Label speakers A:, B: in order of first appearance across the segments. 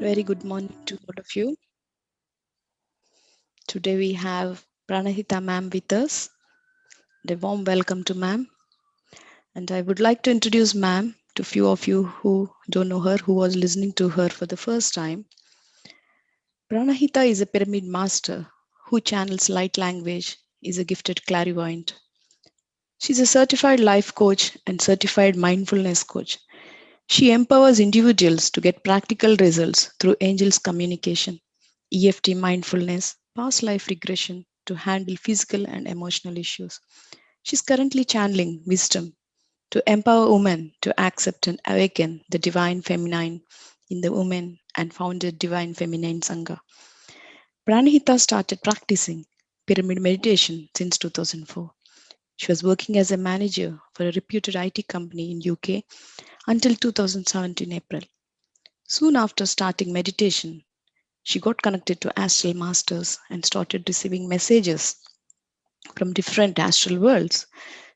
A: Very good morning to all of you. Today we have Pranahita ma'am with us. A warm welcome to ma'am. And I would like to introduce ma'am to few of you who don't know her, who was listening to her for the first time. Pranahita is a pyramid master who channels light language, is a gifted clairvoyant. She's a certified life coach and certified mindfulness coach. She empowers individuals to get practical results through angels communication, EFT mindfulness, past life regression to handle physical and emotional issues. She's currently channeling wisdom to empower women to accept and awaken the divine feminine in the women and founded Divine Feminine Sangha. Pranahita started practicing pyramid meditation since 2004. She was working as a manager for a reputed IT company in UK until 2017 April. Soon after starting meditation, she got connected to astral masters and started receiving messages from different astral worlds.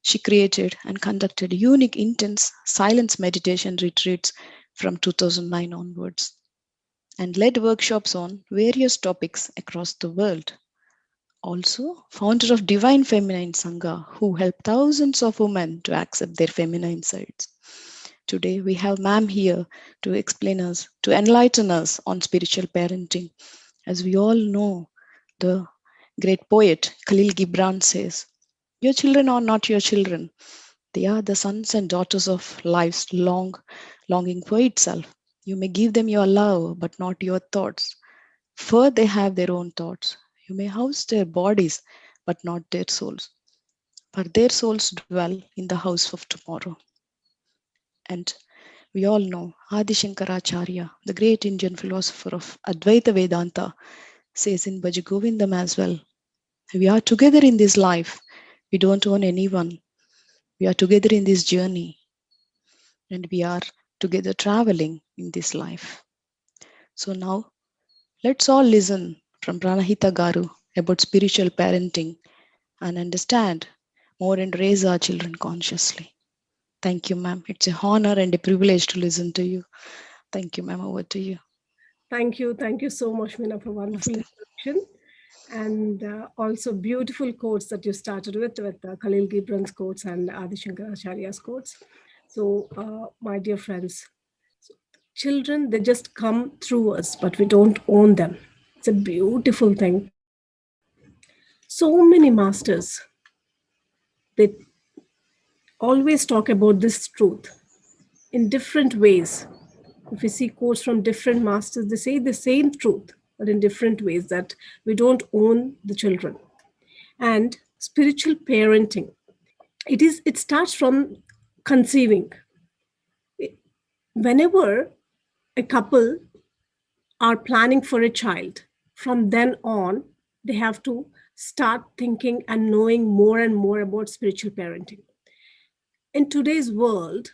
A: She created and conducted unique, intense silence meditation retreats from 2009 onwards and led workshops on various topics across the world. Also, founder of Divine Feminine Sangha, who helped thousands of women to accept their feminine sides. Today, we have ma'am here to explain us, to enlighten us on spiritual parenting. As we all know, the great poet Khalil Gibran says, your children are not your children. They are the sons and daughters of life's longing for itself. You may give them your love, but not your thoughts, for they have their own thoughts. You may house their bodies, but not their souls, for their souls dwell in the house of tomorrow. And we all know Adi Shankaracharya, the great Indian philosopher of Advaita Vedanta, says in Bhaja Govindam as well, we are together in this life. We don't own anyone. We are together in this journey and we are together traveling in this life. So now let's all listen from Pranahita Garu about spiritual parenting and understand more and raise our children consciously. Thank you, ma'am. It's a honor and a privilege to listen to you. Thank you, ma'am. Over to you.
B: Thank you. Thank you so much, Meena, for wonderful
A: Namaste.
B: introduction. And also beautiful quotes that you started with Khalil Gibran's quotes and Adi Shankaracharya's quotes. So, my dear friends, children, they just come through us, but we don't own them. It's a beautiful thing. So many masters, they always talk about this truth in different ways. If we see quotes from different masters, they say the same truth, but in different ways, that we don't own the children. And spiritual parenting, it starts from conceiving. Whenever a couple are planning for a child, from then on, they have to start thinking and knowing more and more about spiritual parenting. In today's world,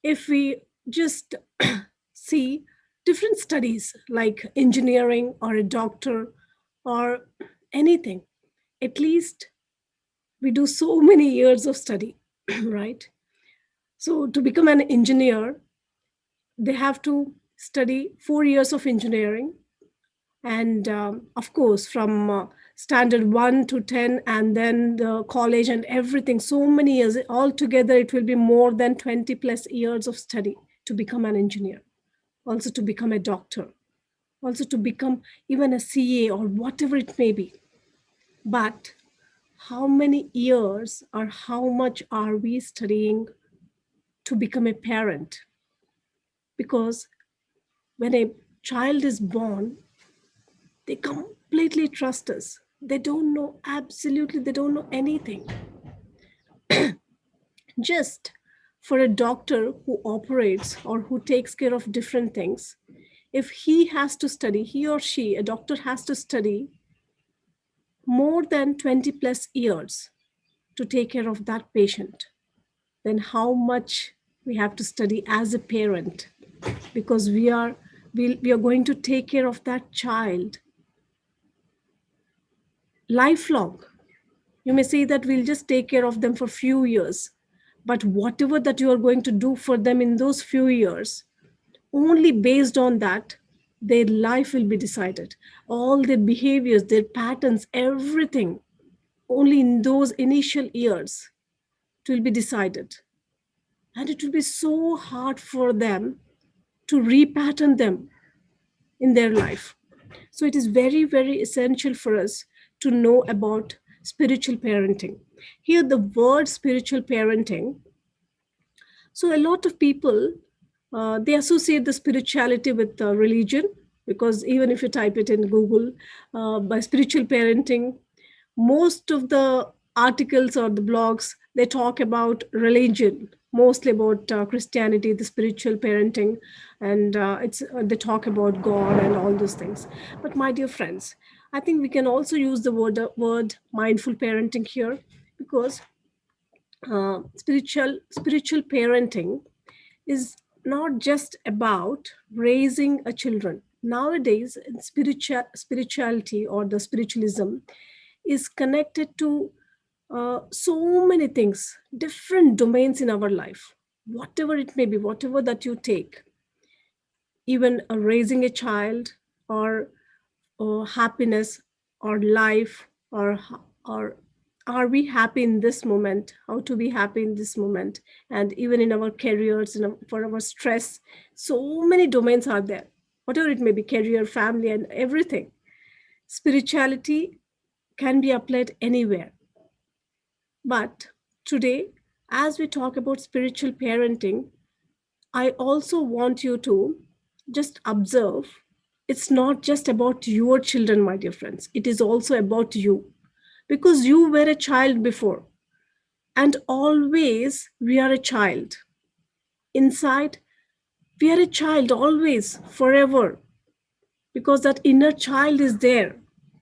B: if we just see different studies like engineering or a doctor or anything, at least we do so many years of study, right? So to become an engineer, they have to study 4 years of engineering. And of course, from standard 1 to 10, and then the college and everything, so many years. Altogether, it will be more than 20 plus years of study to become an engineer, also to become a doctor, also to become even a CA or whatever it may be. But how many years or how much are we studying to become a parent? Because when a child is born, they completely trust us. They don't know, absolutely, they don't know anything. Just for a doctor who operates or who takes care of different things, if he has to study, he or she, a doctor has to study more than 20 plus years to take care of that patient, then how much we have to study as a parent, because we are going to take care of that child lifelong. You may say that we'll just take care of them for few years, but whatever that you are going to do for them in those few years, only based on that, Their life will be decided. All their behaviors, their patterns, everything, only in those initial years, it will be decided. And it will be so hard for them to repattern them in their life. So it is very, very essential for us to know about spiritual parenting. Here, the word spiritual parenting, so a lot of people, they associate the spirituality with religion, because even if you type it in Google, by spiritual parenting, most of the articles or the blogs, they talk about religion, mostly about Christianity, the spiritual parenting, and they talk about God and all those things. But my dear friends, I think we can also use the word mindful parenting here, because spiritual parenting is not just about raising a children. Nowadays, spirituality or the spiritualism is connected to so many things, different domains in our life, whatever it may be, whatever that you take, even raising a child, or happiness, or life, or are we happy in this moment, how to be happy in this moment, and even in our careers, for our stress, so many domains are there, whatever it may be, career, family, and everything. Spirituality can be applied anywhere. But today, as we talk about spiritual parenting, I also want you to just observe, it's not just about your children, my dear friends. It is also about you. Because you were a child before. And always we are a child. Inside, we are a child always, forever. Because that inner child is there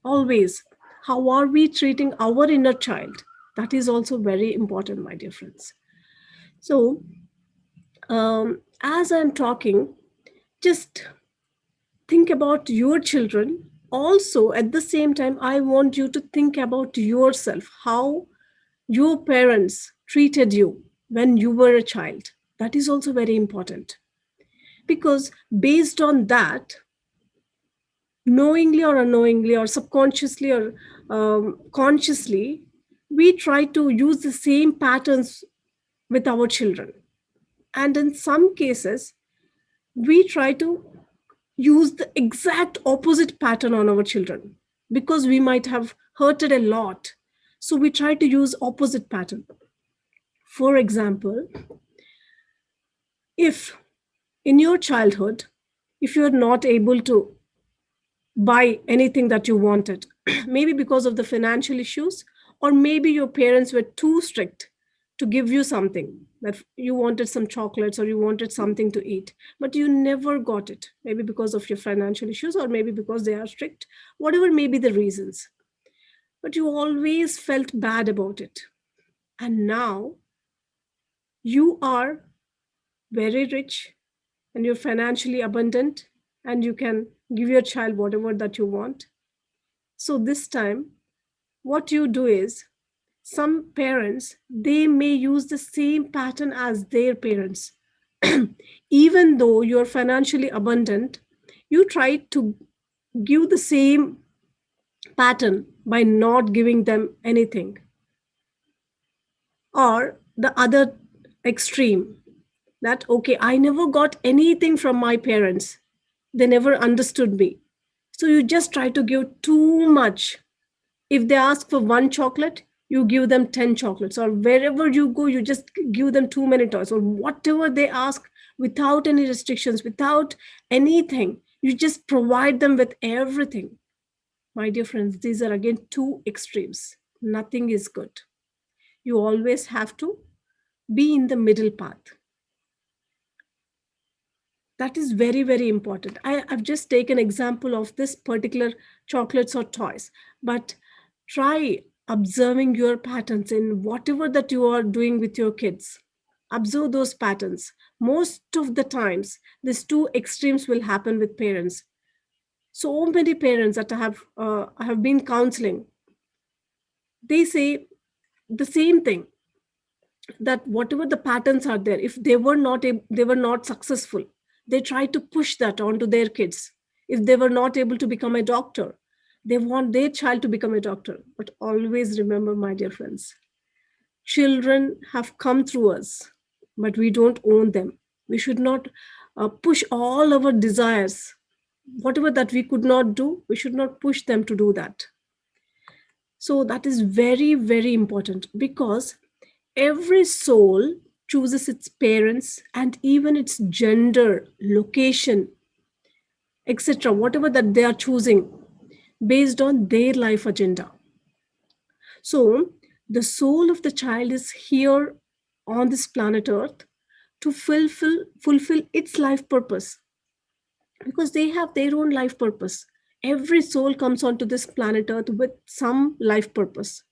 B: always. How are we treating our inner child? That is also very important, my dear friends. So, as I'm talking, just think about your children. Also, at the same time, I want you to think about yourself, how your parents treated you when you were a child. That is also very important, because based on that, knowingly or unknowingly, or subconsciously or consciously, we try to use the same patterns with our children. And in some cases, we try to use the exact opposite pattern on our children, because we might have hurted a lot. So we try to use opposite pattern. For example, if in your childhood, if you are not able to buy anything that you wanted, maybe because of the financial issues, or maybe your parents were too strict to give you something, that you wanted some chocolates or you wanted something to eat, but you never got it, maybe because of your financial issues, or maybe because they are strict, whatever may be the reasons, but you always felt bad about it. And now you are very rich, and you're financially abundant, and you can give your child whatever that you want. So this time, what you do is, some parents, they may use the same pattern as their parents. Even though you're financially abundant, you try to give the same pattern by not giving them anything. Or the other extreme, that okay, I never got anything from my parents, they never understood me, so you just try to give too much. If they ask for one chocolate, you give them 10 chocolates, or wherever you go, you just give them too many toys, or whatever they ask, without any restrictions, without anything, you just provide them with everything. My dear friends, these are again two extremes. Nothing is good. You always have to be in the middle path. That is very, very important. I've just taken example of this particular chocolates or toys, but try observing your patterns in whatever that you are doing with your kids. Observe those patterns. Most of the times, these two extremes will happen with parents. So many parents that I have been counseling, they say the same thing, that whatever the patterns are there, if they were not successful, they try to push that onto their kids. If they were not able to become a doctor, they want their child to become a doctor. But always remember, my dear friends, children have come through us, but we don't own them. We should not push all our desires. Whatever that we could not do, we should not push them to do that. So that is very, very important, because every soul chooses its parents and even its gender, location, etc., whatever that they are choosing based on their life agenda. So the soul of the child is here on this planet Earth to fulfill its life purpose, because they have their own life purpose. Every soul comes onto this planet Earth with some life purpose,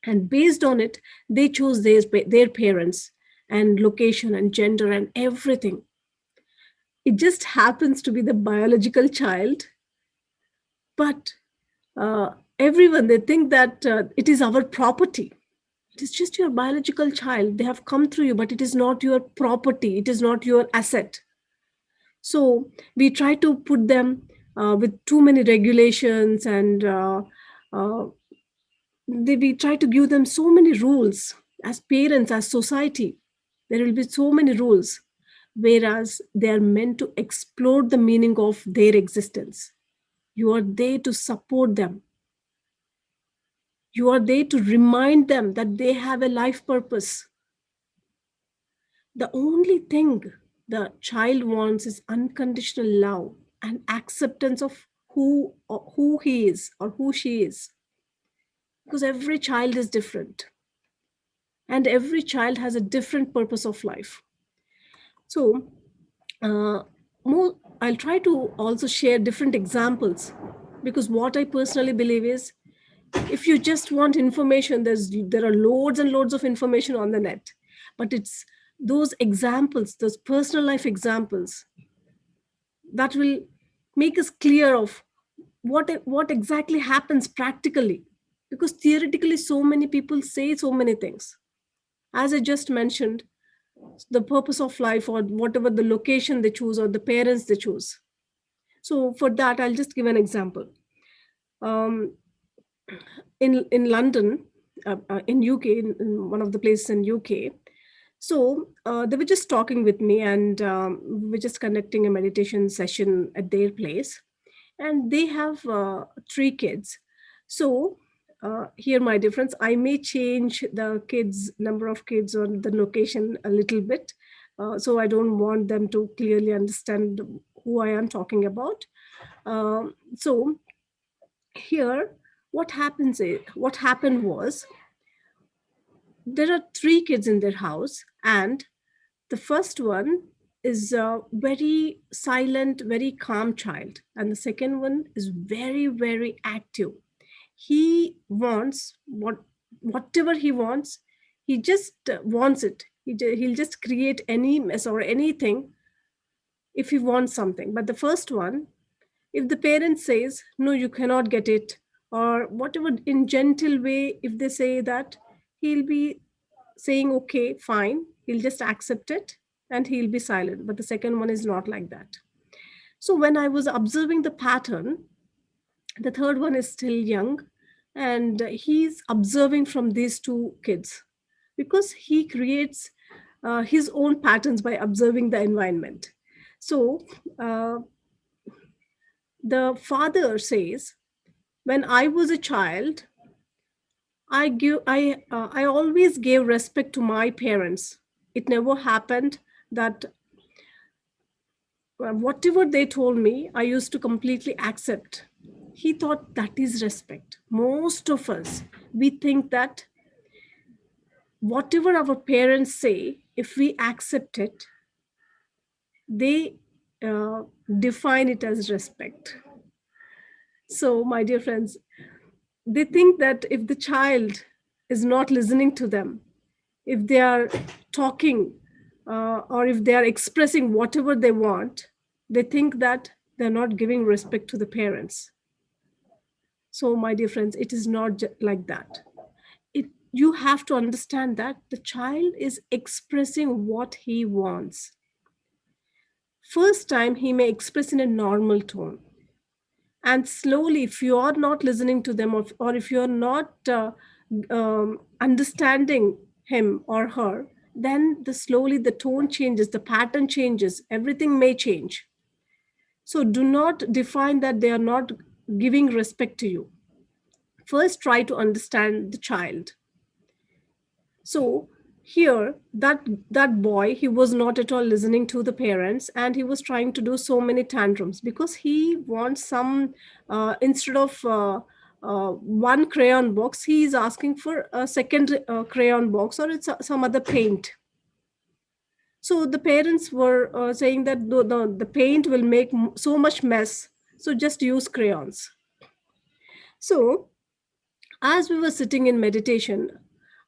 B: and based on it, they choose their parents and location and gender and everything. It just happens to be the biological child, but uh, everyone, they think that it is our property. It is just your biological child. They have come through you, but it is not your property. It is not your asset. So we try to put them with too many regulations, and uh, we try to give them so many rules as parents, as society. There will be so many rules, whereas they are meant to explore the meaning of their existence. You are there to support them. You are there to remind them that they have a life purpose. The only thing the child wants is unconditional love and acceptance of who he is or who she is, because every child is different and every child has a different purpose of life. So uh, I'll try to also share different examples, because what I personally believe is, if you just want information, there are loads and loads of information on the net, but it's those examples, those personal life examples, that will make us clear of what exactly happens practically. Because theoretically, so many people say so many things. As I just mentioned, the purpose of life, or whatever the location they choose, or the parents they choose. So for that, I'll just give an example. um, in London, in UK, in one of the places in UK. So they were just talking with me, and we were just conducting a meditation session at their place, and they have 3 kids. So here, my difference, I may change the kids, number of kids, or the location a little bit. So I don't want them to clearly understand who I am talking about. So here, what happened was, there are 3 kids in their house, and the first one is a very silent, very calm child, and the second one is very, very active. He wants whatever he wants. He just wants it. He'll just create any mess or anything if he wants something. But the first one, if the parent says no, you cannot get it, or whatever, in gentle way, if they say that, he'll be saying okay, fine, he'll just accept it, and he'll be silent. But the second one is not like that. So when I was observing the pattern, the third one is still young, and he's observing from these 2 kids, because he creates his own patterns by observing the environment. So uh, the father says, when I was a child, I always gave respect to my parents. It never happened that whatever they told me, I used to completely accept. He thought that is respect. Most of us, we think that whatever our parents say, if we accept it, they uh, define it as respect. So, my dear friends, they think that if the child is not listening to them, if they are talking, or if they are expressing whatever they want, they think that they're not giving respect to the parents. So, my dear friends, it is not like that. You have to understand that the child is expressing what he wants. First time he may express in a normal tone, and slowly, if you are not listening to them, or if you are not understanding him or her, then slowly the tone changes, the pattern changes, everything may change. So do not define that they are not giving respect to you. First try to understand the child. So here, that boy, he was not at all listening to the parents, and he was trying to do so many tantrums because he wants some, instead of one crayon box, he is asking for a second crayon box, or it's some other paint. So the parents were saying that the paint will make so much mess, so just use crayons. So as we were sitting in meditation,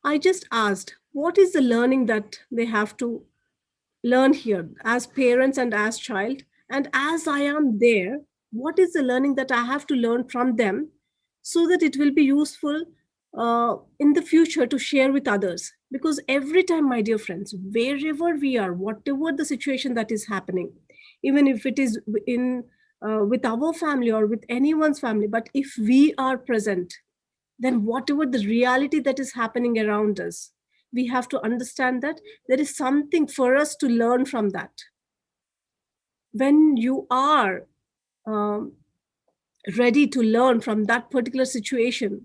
B: I just asked, what is the learning that they have to learn here as parents and as child? And as I am there, what is the learning that I have to learn from them so that it will be useful in the future to share with others? Because every time, my dear friends, wherever we are, whatever the situation that is happening, even if it is in with our family or with anyone's family, but if we are present, then whatever the reality that is happening around us, we have to understand that there is something for us to learn from that. When you are um, ready to learn from that particular situation,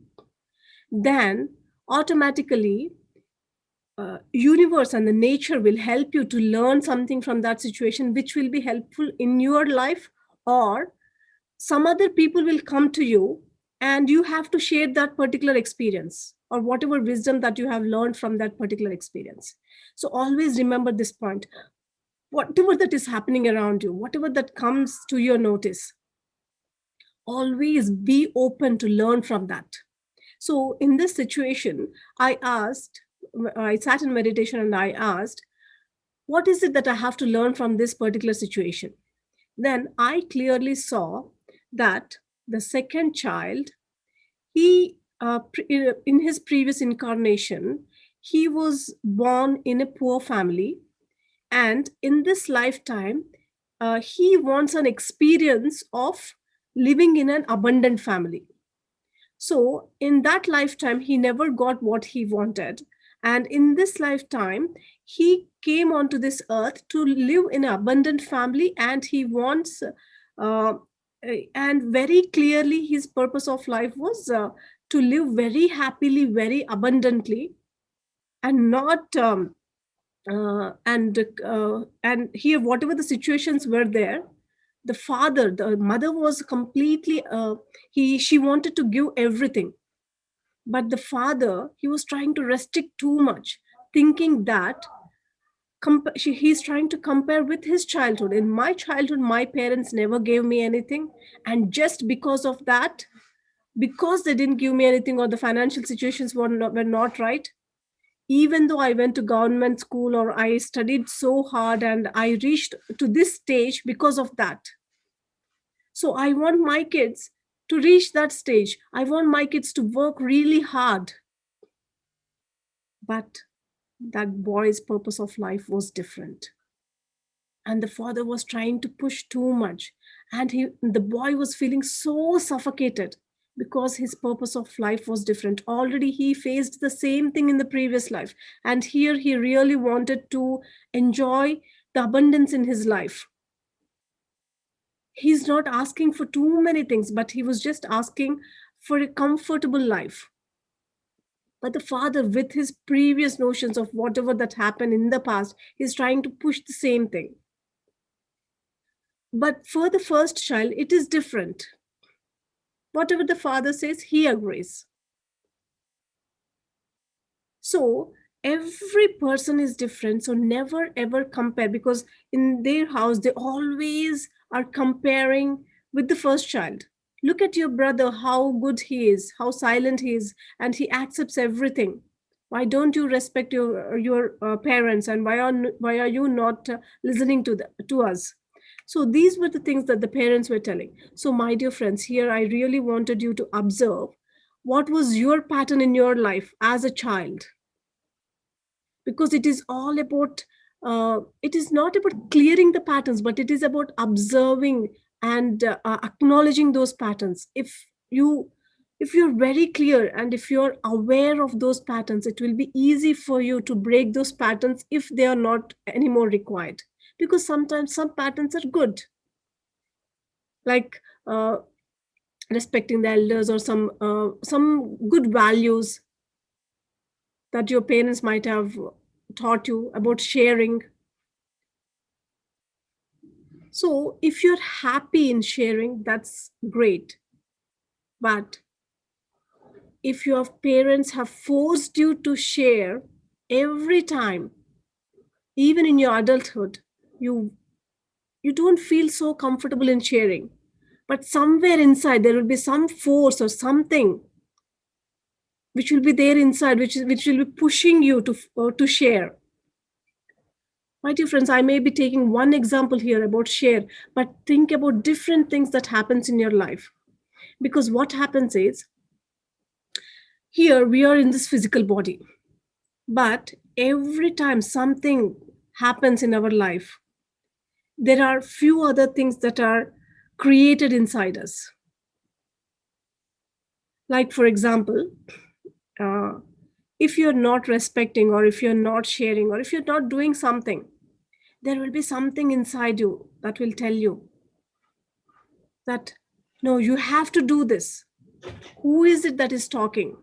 B: then automatically universe and the nature will help you to learn something from that situation which will be helpful in your life, or some other people will come to you and you have to share that particular experience or whatever wisdom that you have learned from that particular experience. So always remember this point. Whatever that is happening around you, whatever that comes to your notice, always be open to learn from that. So in this situation, I sat in meditation and I asked, what is it that I have to learn from this particular situation? Then I clearly saw that the second child, he in his previous incarnation, he was born in a poor family, and in this lifetime, he wants an experience of living in an abundant family. So in that lifetime, he never got what he wanted. And in this lifetime, he came onto this earth to live in an abundant family, and he wants, and very clearly, his purpose of life was to live very happily, very abundantly, and not. And here, whatever the situations were there, the mother was completely, she wanted to give everything, but the father, he was trying to restrict too much, thinking that he's trying to compare with his childhood. In my childhood, my parents never gave me anything, and just because of that, because they didn't give me anything, or the financial situations were not right, even though I went to government school or I studied so hard and I reached to this stage because of that. So I want my kids to reach that stage. I want my kids to work really hard. But that boy's purpose of life was different. And the father was trying to push too much. And the boy was feeling so suffocated because his purpose of life was different. Already he faced the same thing in the previous life. And here he really wanted to enjoy the abundance in his life. He's not asking for too many things, but he was just asking for a comfortable life. But the father, with his previous notions of whatever that happened in the past, is trying to push the same thing. But for the first child, it is different. Whatever the father says, he agrees. So every person is different. So never ever compare, because in their house, they always are comparing with the first child. Look at your brother, how good he is, how silent he is, and he accepts everything. Why don't you respect your parents, and why are you not listening to us? So these were the things that the parents were telling. So my dear friends, here I really wanted you to observe what was your pattern in your life as a child, because it is all about it is not about clearing the patterns, but it is about observing and acknowledging those patterns. If you're very clear and if you're aware of those patterns, it will be easy for you to break those patterns if they are not anymore required. Because sometimes some patterns are good, like respecting the elders, or some good values that your parents might have taught you about sharing. So if you're happy in sharing, that's great. But if your parents have forced you to share every time, even in your adulthood, you you don't feel so comfortable in sharing. But somewhere inside there will be some force or something which will be there inside, which will be pushing you to share. My dear friends, I may be taking one example here about share, but think about different things that happens in your life. Because what happens is, here we are in this physical body, but every time something happens in our life, there are few other things that are created inside us. Like, for example, uh, if you're not respecting, or if you're not sharing, or if you're not doing something, there will be something inside you that will tell you that no, you have to do this. Who is it that is talking?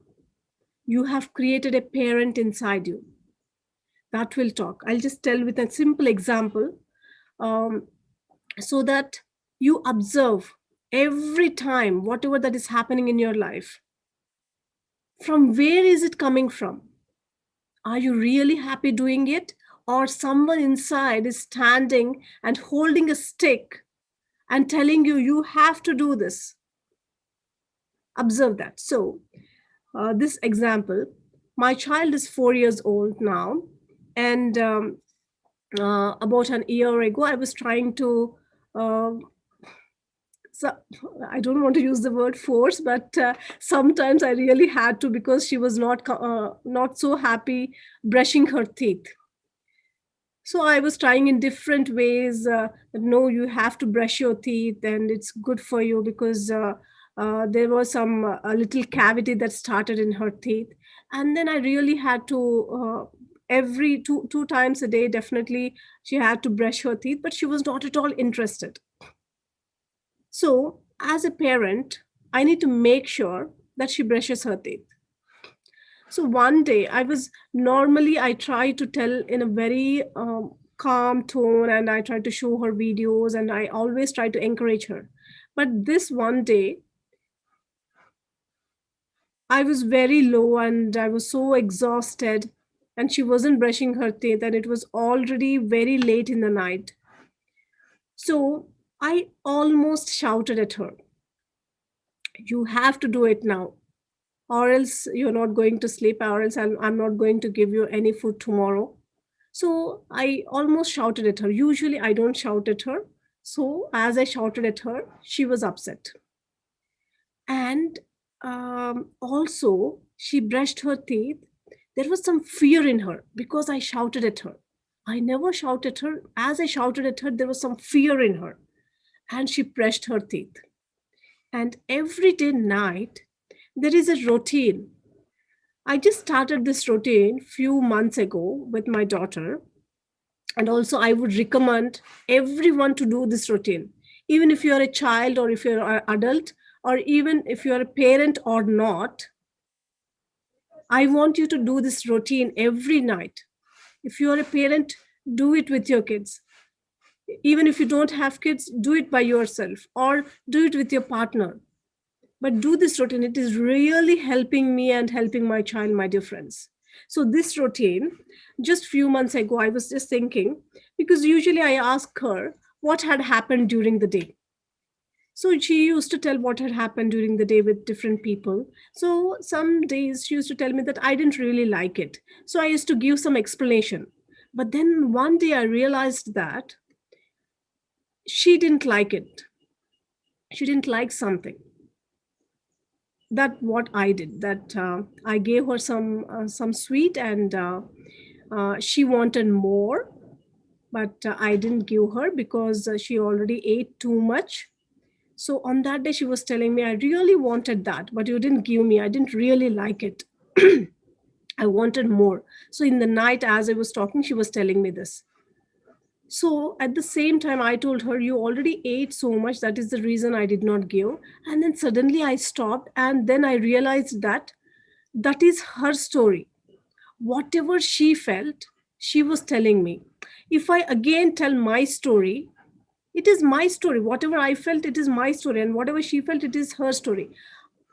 B: You have created a parent inside you that will talk. I'll just tell with a simple example, um, so that you observe every time whatever that is happening in your life. From where is it coming from? Are you really happy doing it? Or someone inside is standing and holding a stick and telling you, you have to do this? Observe that. So, this example, my child is 4 years old now, and about an year ago, I was trying to. So I don't want to use the word force, but sometimes I really had to, because she was not so happy brushing her teeth. So I was trying in different ways. That, no, you have to brush your teeth, and it's good for you, because there was some a little cavity that started in her teeth, and then I really had to. Every two times a day, definitely she had to brush her teeth, but she was not at all interested. So, as a parent, I need to make sure that she brushes her teeth. So one day, I try to tell in a very calm tone, and I try to show her videos, and I always try to encourage her. But this one day, I was very low and I was so exhausted, and she wasn't brushing her teeth, and it was already very late in the night. So I almost shouted at her, "You have to do it now, or else you're not going to sleep, or else I'm not going to give you any food tomorrow." So I almost shouted at her. Usually I don't shout at her. So as I shouted at her, she was upset. And also, she brushed her teeth. There was some fear in her because I shouted at her. I never shouted at her. As I shouted at her, there was some fear in her. And she brushed her teeth. And every day night, there is a routine. I just started this routine few months ago with my daughter, and also I would recommend everyone to do this routine, even if you're a child, or if you're an adult, or even if you're a parent or not. I want you to do this routine every night. If you're a parent, do it with your kids. Even if you don't have kids, do it by yourself, or do it with your partner. But do this routine. It is really helping me and helping my child, my dear friends. So this routine, just few months ago, I was just thinking, because usually I ask her what had happened during the day. So she used to tell what had happened during the day with different people. So some days she used to tell me that I didn't really like it, so I used to give some explanation. But then one day I realized that she didn't like it. She didn't like something that what I did, that I gave her some sweet, and she wanted more. but I didn't give her because she already ate too much. So on that day, she was telling me, I really wanted that, but you didn't give me. I didn't really like it. I wanted more. So in the night, as I was talking, she was telling me this. So at the same time, I told her, you already ate so much. That is the reason I did not give. And then suddenly I stopped. And then I realized that that is her story. Whatever she felt, she was telling me. If I again tell my story, it is my story. Whatever I felt, it is my story. And whatever she felt, it is her story.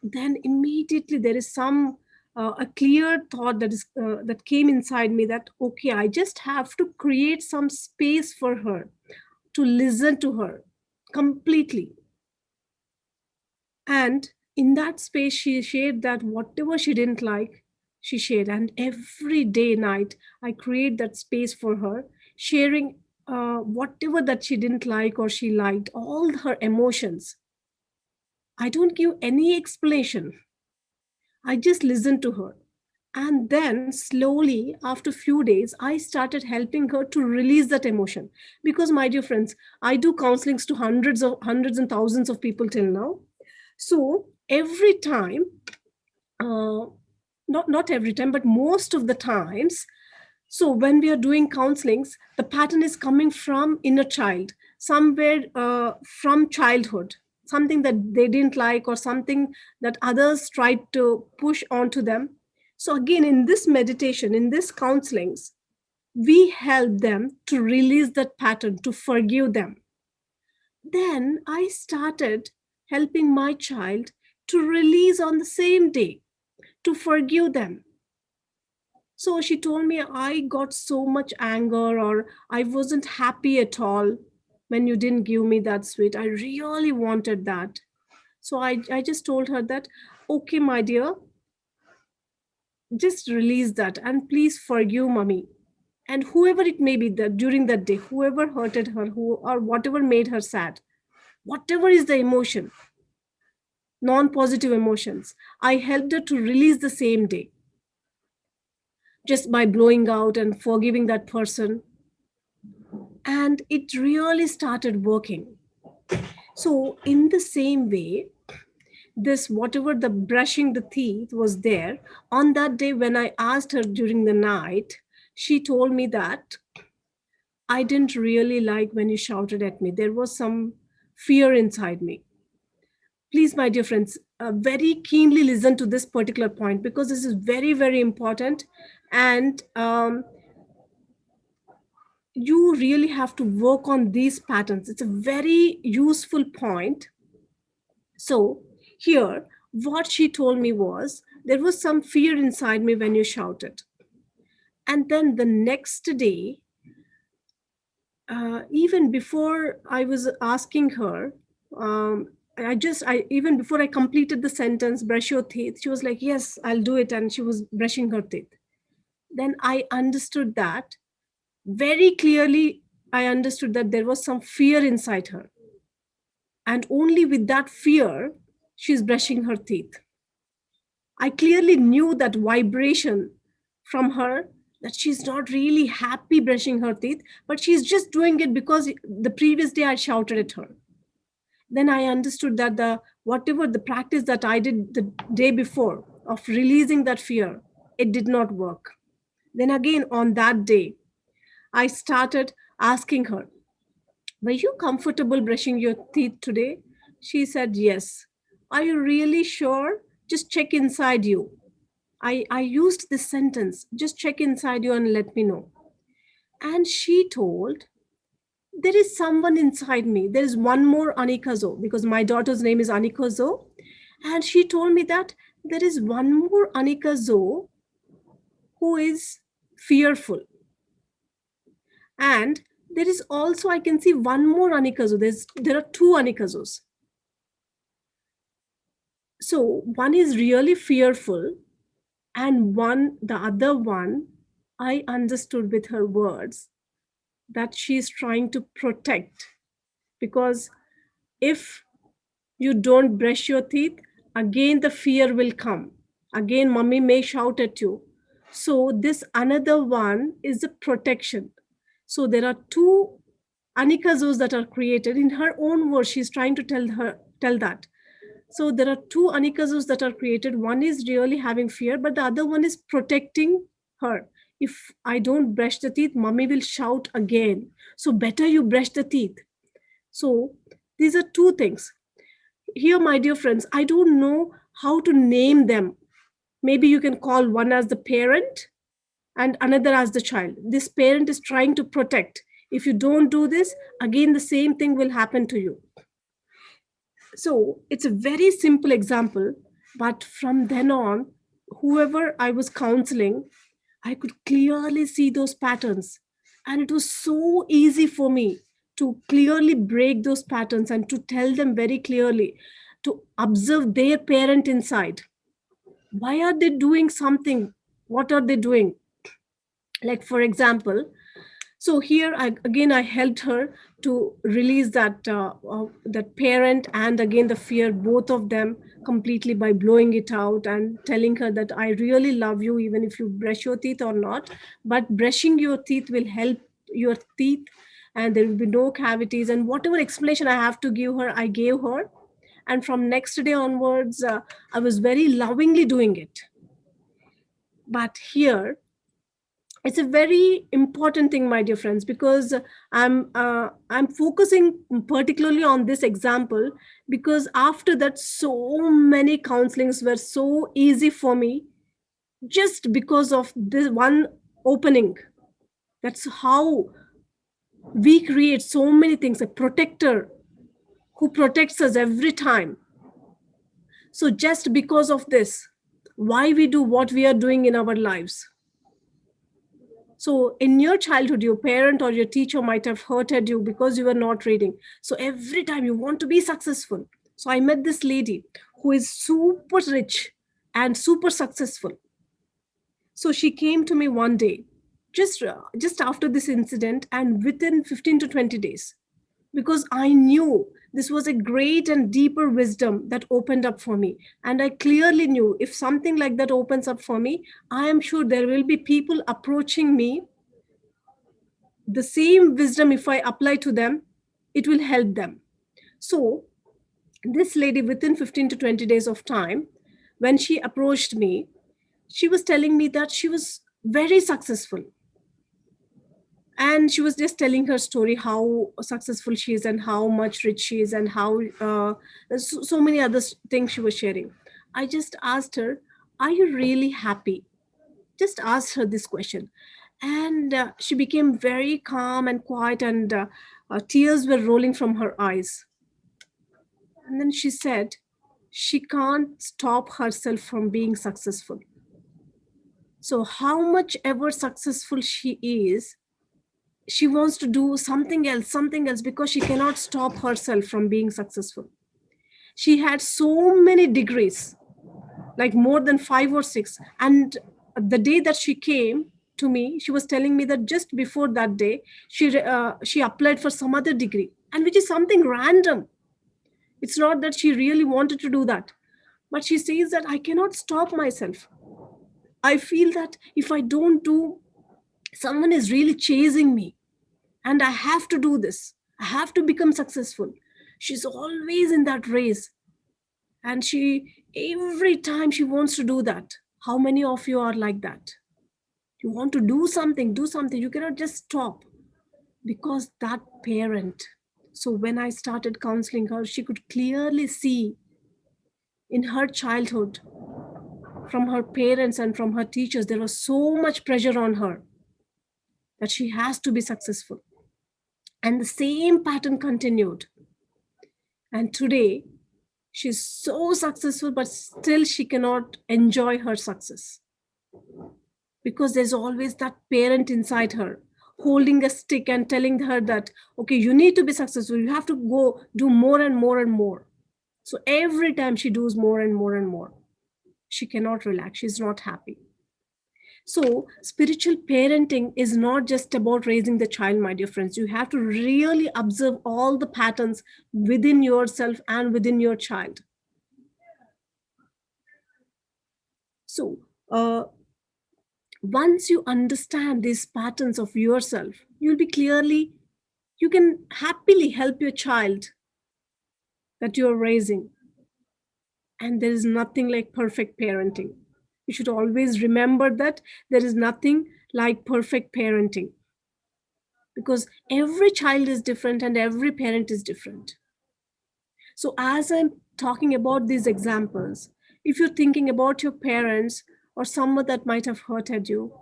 B: Then immediately there is some a clear thought that came inside me that okay, I just have to create some space for her to listen to her completely. And in that space she shared that whatever she didn't like, she shared. And every day night I create that space for her, sharing whatever that she didn't like or she liked, all her emotions. I don't give any explanation, I just listen to her. And then slowly after few days I started helping her to release that emotion. Because my dear friends, I do counselings to hundreds and thousands of people till now. So every time, uh, not every time, but most of the times, so when we are doing counselings, the pattern is coming from inner child, somewhere from childhood, something that they didn't like or something that others tried to push onto them. So again, in this meditation, in this counselings, we help them to release that pattern, to forgive them. Then I started helping my child to release on the same day, to forgive them. So she told me, I got so much anger, or I wasn't happy at all when you didn't give me that sweet. I really wanted that. So I just told her that, okay, my dear, just release that and please forgive mommy. And whoever it may be that during that day, whoever hurted her, who or whatever made her sad, whatever is the emotion, non-positive emotions, I helped her to release the same day just by blowing out and forgiving that person. And it really started working. So in the same way, this whatever the brushing the teeth was there, on that day when I asked her during the night, she told me that I didn't really like when you shouted at me. There was some fear inside me. Please, my dear friends, very keenly listen to this particular point, because this is very, very important. And you really have to work on these patterns. It's a very useful point. So, here, what she told me was there was some fear inside me when you shouted. And then the next day, even before I was asking her, even before I completed the sentence, brush your teeth, she was like, yes, I'll do it. And she was brushing her teeth. Then I understood that very clearly. I understood that there was some fear inside her. And only with that fear, she's brushing her teeth. I clearly knew that vibration from her, that she's not really happy brushing her teeth, but she's just doing it because the previous day I shouted at her. Then I understood that the whatever the practice that I did the day before of releasing that fear, it did not work. Then again on that day, I started asking her, were you comfortable brushing your teeth today? She said, yes. Are you really sure? Just check inside you. I used this sentence, just check inside you and let me know. And she told, there is someone inside me. There is one more Anikazo, because my daughter's name is Anikazo. And she told me that there is one more Anikazo who is fearful. And there is also, I can see one more Anikazo. There are two Anikazos. So one is really fearful, and the other one, I understood with her words that she's trying to protect. Because if you don't brush your teeth, again the fear will come. Again, mommy may shout at you. So this another one is a protection. So there are two anikazos that are created. In her own words, she's trying to tell that. So there are two anikazos that are created. One is really having fear, but the other one is protecting her. If I don't brush the teeth, mommy will shout again. So better you brush the teeth. So these are two things. Here, my dear friends, I don't know how to name them. Maybe you can call one as the parent and another as the child. This parent is trying to protect. If you don't do this, again, the same thing will happen to you. So it's a very simple example, but from then on, whoever I was counseling, I could clearly see those patterns. And it was so easy for me to clearly break those patterns and to tell them very clearly, to observe their parent inside. Why are they doing something? What are they doing? Like, for example, so here I helped her to release that parent and again the fear, both of them, completely, by blowing it out and telling her that I really love you even if you brush your teeth or not, but brushing your teeth will help your teeth and there will be no cavities. And whatever explanation I have to give her, I gave her. And from next day onwards, I was very lovingly doing it. But here it's a very important thing, my dear friends, because I'm focusing particularly on this example because after that so many counselings were so easy for me just because of this one opening. That's how we create so many things, a protector who protects us every time. So just because of this, why we do what we are doing in our lives. So in your childhood, your parent or your teacher might have hurted you because you were not reading. So every time you want to be successful. So I met this lady who is super rich and super successful. So she came to me one day, just after this incident, and within 15 to 20 days, because I knew this was a great and deeper wisdom that opened up for me. And I clearly knew if something like that opens up for me, I am sure there will be people approaching me. The same wisdom, if I apply to them, it will help them. So this lady, within 15 to 20 days of time, when she approached me, she was telling me that she was very successful, and she was just telling her story, how successful she is and how much rich she is and how so many other things she was sharing. I just asked her, are you really happy? Just asked her this question. And she became very calm and quiet, and tears were rolling from her eyes. And then she said, she can't stop herself from being successful. So, how much ever successful she is, she wants to do something else, because she cannot stop herself from being successful. She had so many degrees, like more than 5 or 6. And the day that she came to me, she was telling me that just before that day, she applied for some other degree, and which is something random. It's not that she really wanted to do that, but she says that I cannot stop myself. I feel that if I don't do, someone is really chasing me, and I have to do this. I have to become successful. She's always in that race, and she every time she wants to do that. How many of you are like that? You want to do something, do something. You cannot just stop because that parent. So when I started counseling her, she could clearly see in her childhood, from her parents and from her teachers, there was so much pressure on her that she has to be successful. And the same pattern continued. And today, she's so successful, but still she cannot enjoy her success because there's always that parent inside her holding a stick and telling her that, okay, you need to be successful. You have to go do more and more and more. So every time she does more and more and more, she cannot relax. She's not happy. So, spiritual parenting is not just about raising the child, my dear friends. You have to really observe all the patterns within yourself and within your child. So, Once you understand these patterns of yourself, you can happily help your child that you're raising. And there is nothing like perfect parenting. You should always remember that there is nothing like perfect parenting, because every child is different and every parent is different. So, as I'm talking about these examples, if you're thinking about your parents or someone that might have hurted you,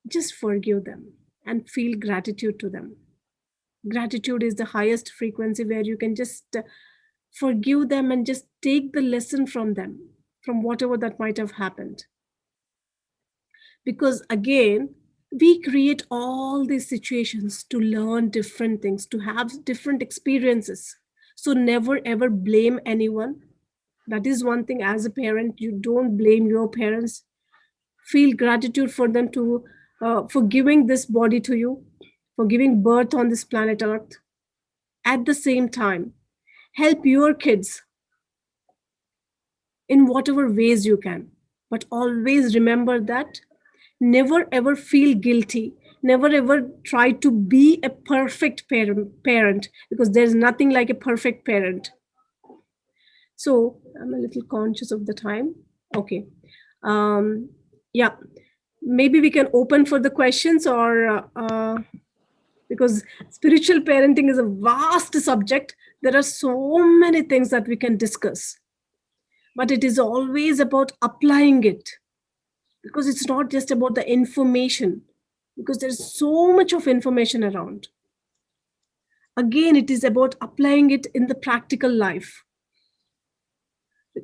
B: just forgive them and feel gratitude to them. Gratitude is the highest frequency where you can just forgive them and just take the lesson from them, from whatever that might have happened. Because again, we create all these situations to learn different things, to have different experiences. So never ever blame anyone. That is one thing. As a parent, you don't blame your parents. Feel gratitude for them to for giving this body to you, for giving birth on this planet Earth. At the same time, help your kids in whatever ways you can. But always remember that never ever feel guilty. Never ever try to be a perfect parent, because there's nothing like a perfect parent. So I'm a little conscious of the time. Okay. Um, yeah. Maybe we can open for the questions, or because spiritual parenting is a vast subject. There are so many things that we can discuss, but it is always about applying it, because it's not just about the information, because there's so much of information around. Again, it is about applying it in the practical life,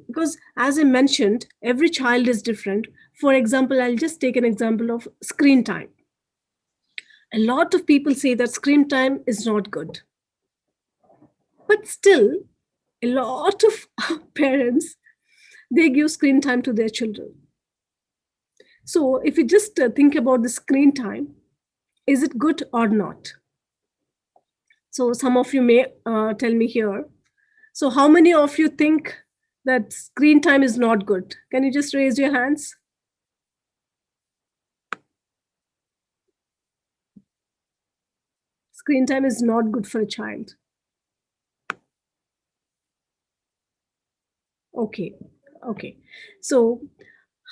B: because as I mentioned, every child is different. For example, I'll just take an example of screen time. A lot of people say that screen time is not good, but still a lot of parents, they give screen time to their children. So if you just think about the screen time, is it good or not? So some of you may tell me here. So how many of you think that screen time is not good? Can you just raise your hands? Screen time is not good for a child. Okay. Okay. So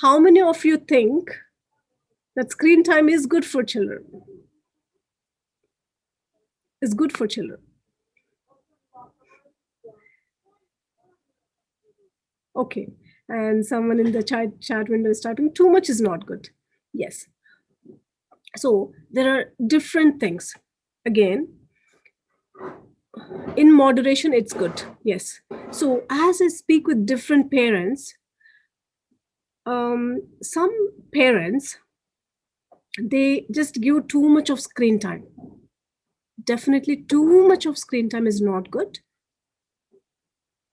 B: how many of you think that screen time is good for children? Is good for children? Okay. And someone in the chat window is typing, too much is not good. Yes. So there are different things. Again, in moderation, it's good. Yes. So as I speak with different parents, some parents, they just give too much of screen time. Definitely too much of screen time is not good.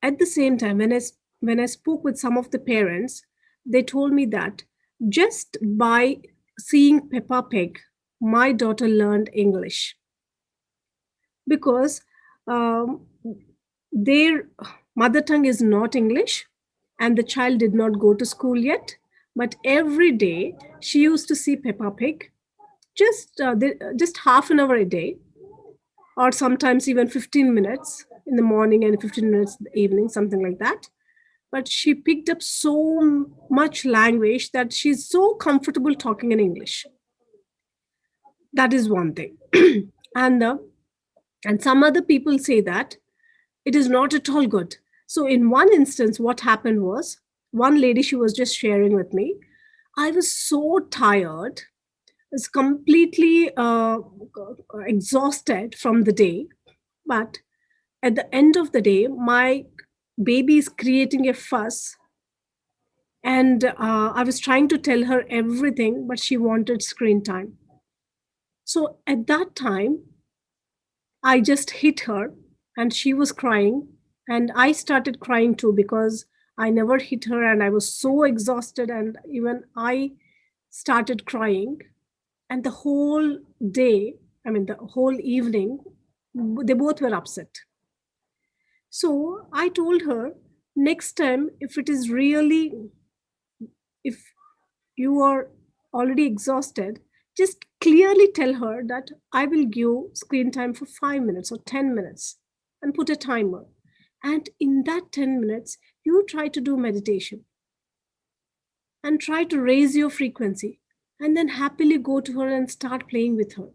B: At the same time, when I spoke with some of the parents, they told me that just by seeing Peppa Pig, my daughter learned English, because um, their mother tongue is not English, and the child did not go to school yet. But every day she used to see Peppa Pig, just half an hour a day, or sometimes even 15 minutes in the morning and 15 minutes in the evening, something like that. But she picked up so much language that she's so comfortable talking in English. That is one thing. and and some other people say that it is not at all good. So in one instance, what happened was, one lady, she was just sharing with me, I was so tired, was completely exhausted from the day, but at the end of the day, my baby is creating a fuss, and I was trying to tell her everything, but she wanted screen time. So at that time, I just hit her, and she was crying, and I started crying too, because I never hit her and I was so exhausted, and even I started crying. And the whole day, I mean, the whole evening, they both were upset. So I told her, next time, if it is really, if you are already exhausted, just clearly tell her that I will give screen time for 5 minutes or 10 minutes and put a timer. And in that 10 minutes, you try to do meditation and try to raise your frequency, and then happily go to her and start playing with her.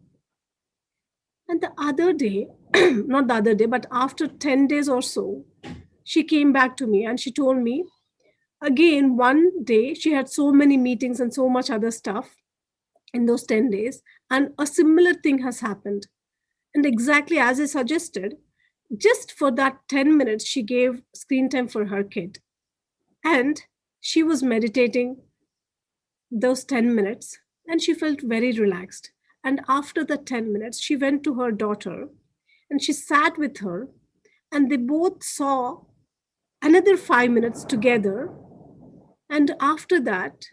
B: And the other day, not the other day, but after 10 days or so, she came back to me and she told me again, one day she had so many meetings and so much other stuff in those 10 days, and a similar thing has happened. And exactly as I suggested, just for that 10 minutes, she gave screen time for her kid. And she was meditating those 10 minutes and she felt very relaxed. And after the 10 minutes, she went to her daughter and she sat with her, and they both saw another 5 minutes together. And after that,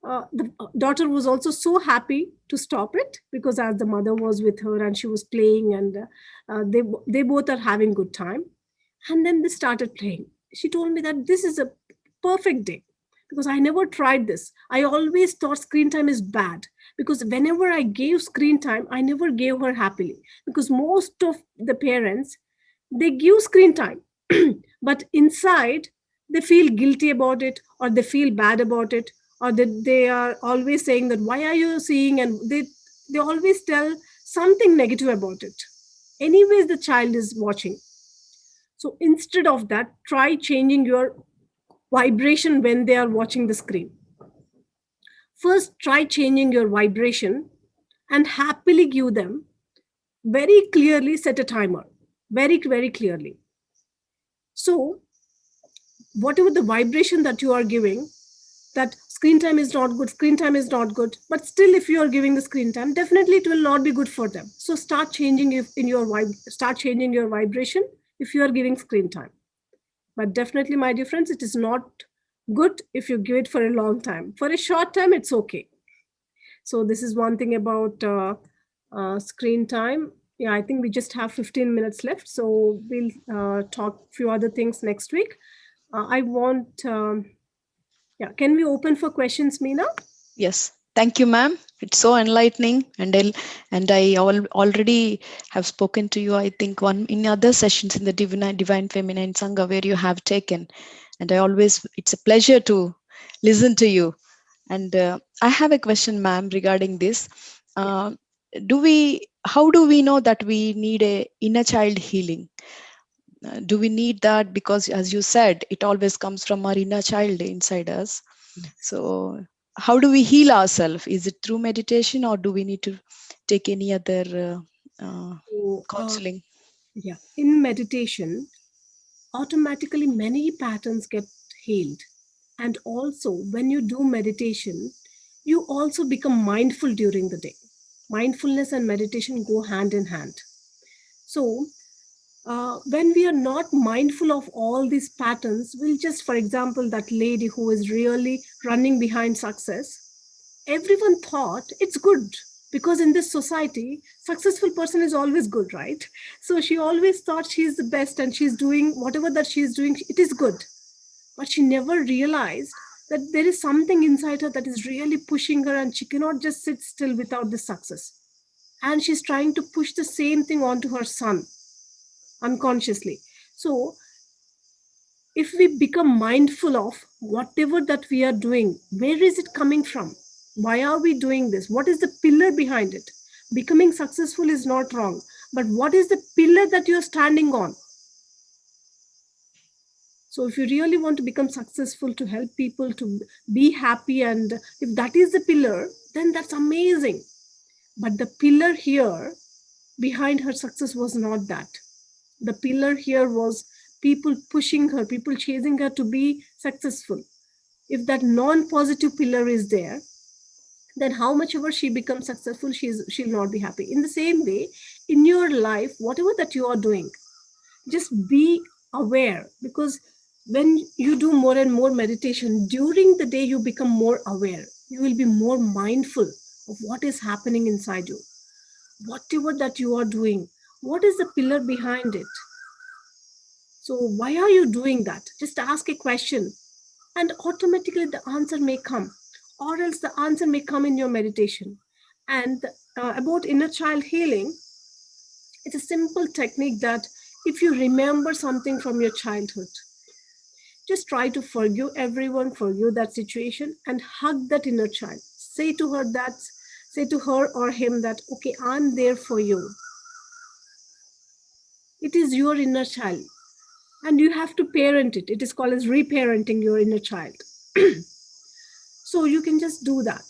B: the daughter was also so happy to stop it, because as the mother was with her and she was playing, and they both are having good time. And then they started playing. She told me that this is a perfect day, because I never tried this. I always thought screen time is bad, because whenever I gave screen time, I never gave her happily, because most of the parents, they give screen time but inside they feel guilty about it, or they feel bad about it, or that they are always saying that why are you seeing, and they always tell something negative about it. Anyways, the child is watching. So instead of that, try changing your vibration when they are watching the screen. First, try changing your vibration and happily give them, very clearly set a timer, very, very clearly. So, whatever the vibration that you are giving, that screen time is not good, screen time is not good, but still, if you are giving the screen time, definitely it will not be good for them. So, start changing if in your start changing your vibration if you are giving screen time. But definitely, my dear friends, it is not good if you give it for a long time. For a short time, it's okay. So this is one thing about screen time. Yeah, I think we just have 15 minutes left. So we'll talk a few other things next week. I want, yeah, can we open for questions, Meena?
A: Yes. Thank you, ma'am. It's so enlightening, and already have spoken to you. I think one in other sessions in the Divine Feminine Sangha where you have taken, and it's a pleasure to listen to you. And I have a question, ma'am, regarding this.
B: Yeah.
A: Uh, how do we know that we need a inner child healing? Do we need that? Because as you said, it always comes from our inner child inside us. So how do we heal ourselves? Is it through meditation, or do we need to take any other
B: So,
A: counseling?
B: yeah, in meditation, automatically many patterns get healed. And also, when you do meditation, you also become mindful during the day. Mindfulness and meditation go hand in hand. So, when we are not mindful of all these patterns, we'll just, for example, that lady who is really running behind success, everyone thought it's good, because in this society, successful person is always good, right? So she always thought she's the best and she's doing whatever that she's doing, it is good. But she never realized that there is something inside her that is really pushing her, and she cannot just sit still without the success. And she's trying to push the same thing onto her son unconsciously. So if we become mindful of whatever that we are doing, where is it coming from? Why are we doing this? What is the pillar behind it? Becoming successful is not wrong, but what is the pillar that you're standing on? So if you really want to become successful, to help people to be happy, and if that is the pillar, then that's amazing. But the pillar here behind her success was not that. The pillar here was people pushing her, people chasing her to be successful. If that non-positive pillar is there, then how much ever she becomes successful, she'll not be happy. In the same way, in your life, whatever that you are doing, just be aware, because when you do more and more meditation during the day, you become more aware. You will be more mindful of what is happening inside you. Whatever that you are doing, what is the pillar behind it? So why are you doing that? Just ask a question, and automatically the answer may come. or else the answer may come in your meditation. And about inner child healing, it's a simple technique that if you remember something from your childhood, just try to forgive everyone, forgive that situation, and hug that inner child. Say to her or him that, okay, I'm there for you. It is your inner child, and you have to parent it. It is called as reparenting your inner child. So you can just do that.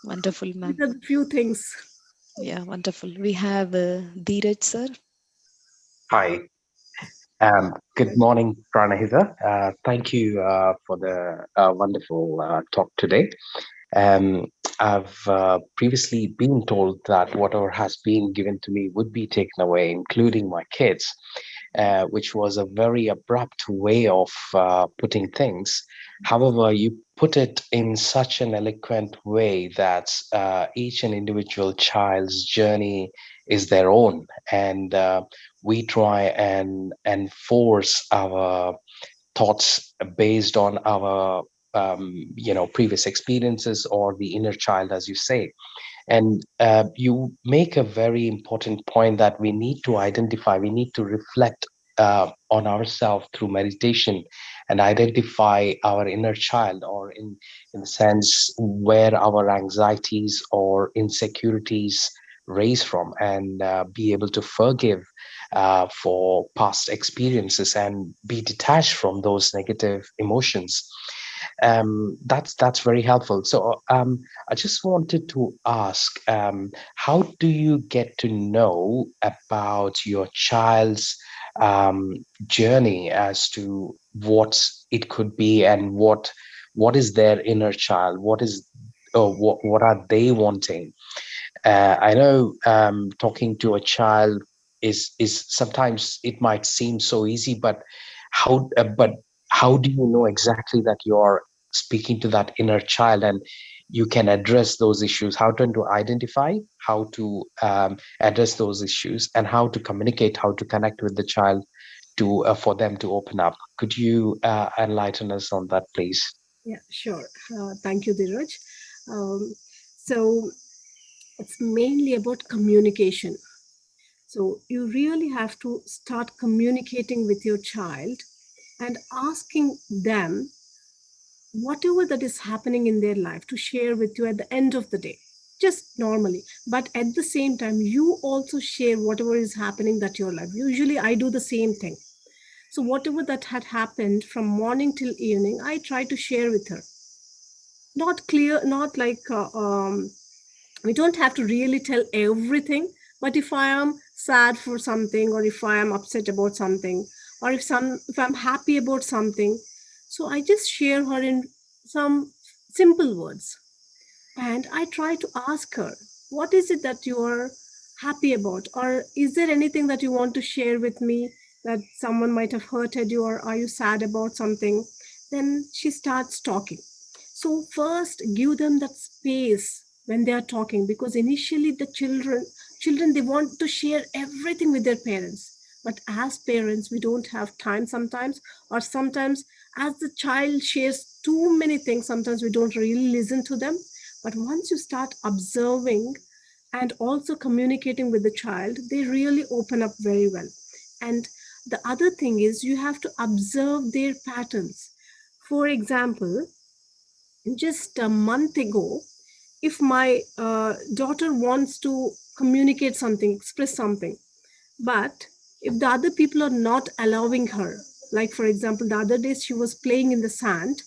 A: Wonderful,
B: These
A: ma'am.
B: are the few things.
A: Yeah, wonderful. We have Dheeraj, sir.
C: Hi. Good morning, Pranahita. Thank you for the wonderful talk today. Um, I've previously been told that whatever has been given to me would be taken away, including my kids, which was a very abrupt way of putting things. However, you put it in such an eloquent way that each and individual child's journey is their own, and we try and enforce our thoughts based on our previous experiences or the inner child, as you say. And you make a very important point that we need to identify, we need to reflect on ourselves through meditation and identify our inner child, or in the sense where our anxieties or insecurities raise from, and be able to forgive for past experiences and be detached from those negative emotions. That's very helpful. So I just wanted to ask, how do you get to know about your child's journey as to what it could be, and what is their inner child? What are they wanting? I know talking to a child is sometimes it might seem so easy, but how do you know exactly that you're speaking to that inner child, and you can address those issues? How to identify, how to address those issues, and how to communicate, how to connect with the child to for them to open up? Could you enlighten us on that, please?
B: Yeah, sure. Thank you, Dheeraj. Um, so it's mainly about communication. So you really have to start communicating with your child and asking them whatever that is happening in their life to share with you at the end of the day, just normally. But at the same time, you also share whatever is happening that your life. Usually, I do the same thing. So whatever that had happened from morning till evening, I try to share with her. Not clear, not like we don't have to really tell everything, but if I am sad for something, or if I am upset about something, or if I'm happy about something, so I just share her in some simple words. And I try to ask her, what is it that you are happy about, or is there anything that you want to share with me, that someone might have hurted you, or are you sad about something? Then she starts talking. So first give them that space when they are talking, because initially the children, they want to share everything with their parents. But as parents, we don't have time sometimes, or sometimes as the child shares too many things, sometimes we don't really listen to them. But once you start observing and also communicating with the child, they really open up very well. And the other thing is, you have to observe their patterns. For example, just a month ago, if my daughter wants to communicate something, express something, but if the other people are not allowing her, like for example, the other day she was playing in the sand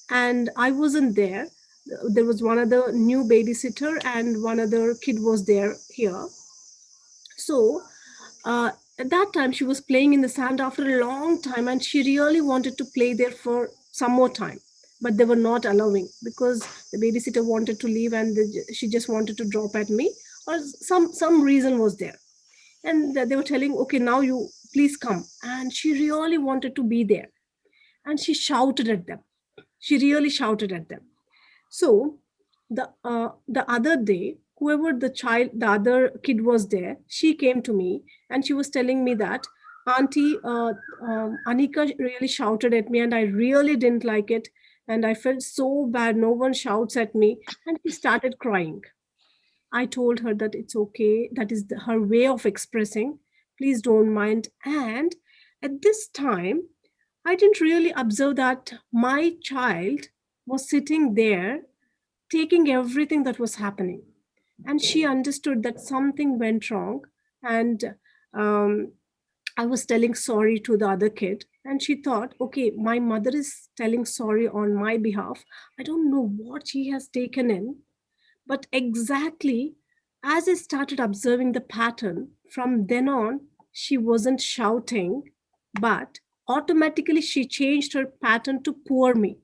B: and I wasn't there. There was one other new babysitter and one other kid was there here. So at that time, she was playing in the sand after a long time, and she really wanted to play there for some more time. But they were not allowing, because the babysitter wanted to leave, and she just wanted to drop at me, or some reason was there. And they were telling, okay, now you please come. And she really wanted to be there, and she shouted at them. She really shouted at them. So the other day, whoever the other kid was there, she came to me and she was telling me that, Auntie, Anika really shouted at me and I really didn't like it. And I felt so bad. No one shouts at me. And she started crying. I told her that it's okay. That is her way of expressing. Please don't mind. And at this time, I didn't really observe that my child was sitting there taking everything that was happening. And she understood that something went wrong. And um, I was telling sorry to the other kid. And she thought, okay, my mother is telling sorry on my behalf. I don't know what she has taken in. But exactly as I started observing the pattern, from then on, she wasn't shouting, but automatically she changed her pattern to poor me.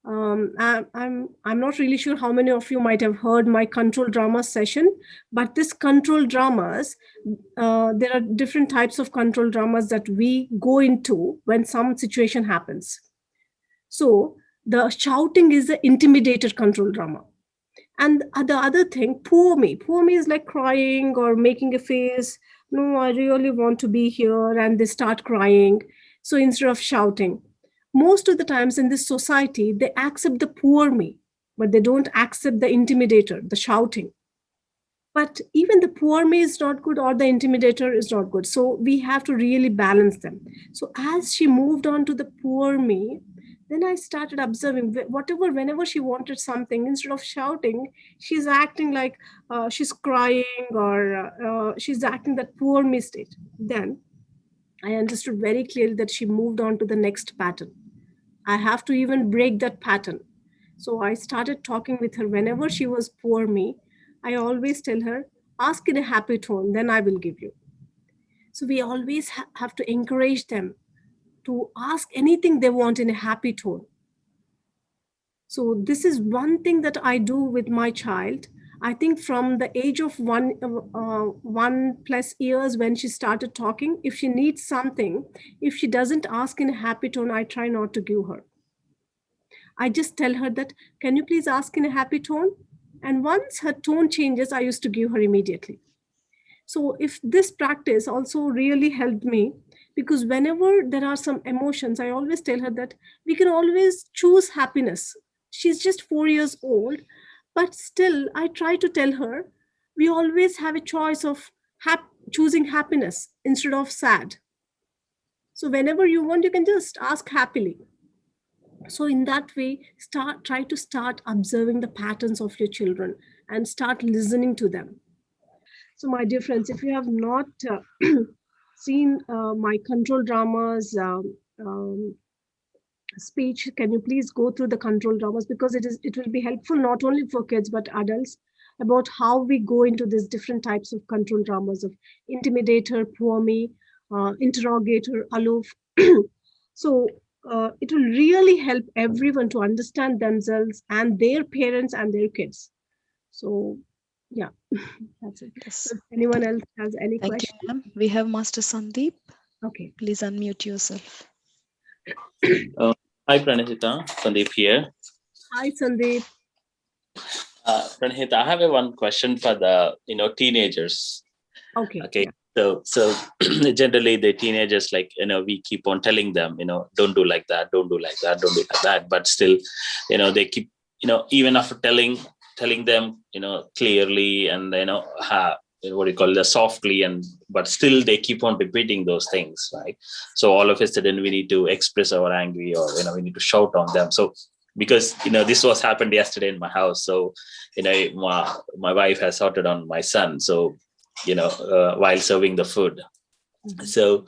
B: I'm not really sure how many of you might have heard my control drama session, but this control dramas, there are different types of control dramas that we go into when some situation happens. So the shouting is the intimidated control drama. And the other thing, poor me. Poor me is like crying or making a face. No, I really want to be here. And they start crying. So instead of shouting, most of the times in this society, they accept the poor me, but they don't accept the intimidator, the shouting. But even the poor me is not good or the intimidator is not good. So we have to really balance them. So as she moved on to the poor me, then I started observing whatever, whenever she wanted something, instead of shouting, she's acting like she's crying or she's acting that poor me state. Then I understood very clearly that she moved on to the next pattern. I have to even break that pattern. So I started talking with her whenever she was poor me. I always tell her, ask in a happy tone, then I will give you. So we always have to encourage them to ask anything they want in a happy tone. So this is one thing that I do with my child. I think from the age of 1+ years when she started talking, if she needs something, if she doesn't ask in a happy tone, I try not to give her. I just tell her that, can you please ask in a happy tone? And once her tone changes, I used to give her immediately. So if this practice also really helped me, because whenever there are some emotions, I always tell her that we can always choose happiness. She's just 4 years old, but still I try to tell her we always have a choice of choosing happiness instead of sad. So whenever you want, you can just ask happily. So in that way, try to start observing the patterns of your children and start listening to them. So my dear friends, if you have not seen my control dramas speech, can you please go through the control dramas, because it will be helpful not only for kids but adults about how we go into these different types of control dramas of intimidator, poor me, interrogator, aloof. So it will really help everyone to understand themselves and their parents and their kids. So yeah, that's it.
A: Yes.
B: So if anyone else has any
A: Thank
B: question?
A: you, ma'am. We have Master Sandeep.
B: Okay.
A: Please unmute yourself.
D: Hi, Pranahita. Sandeep here.
B: Hi, Sandeep.
D: Pranahita, I have one question for the teenagers.
B: Okay.
D: Okay.
B: Yeah.
D: So generally the teenagers, like, we keep on telling them, don't do like that, don't do like that, don't do like that. But still, they keep, even after telling them, clearly and, what do you call it, softly, but still they keep on repeating those things, right? So all of a sudden we need to express our angry, or, we need to shout on them. So because, this was happened yesterday in my house. So, my wife has shouted on my son. So, while serving the food.
B: Mhm.
D: So,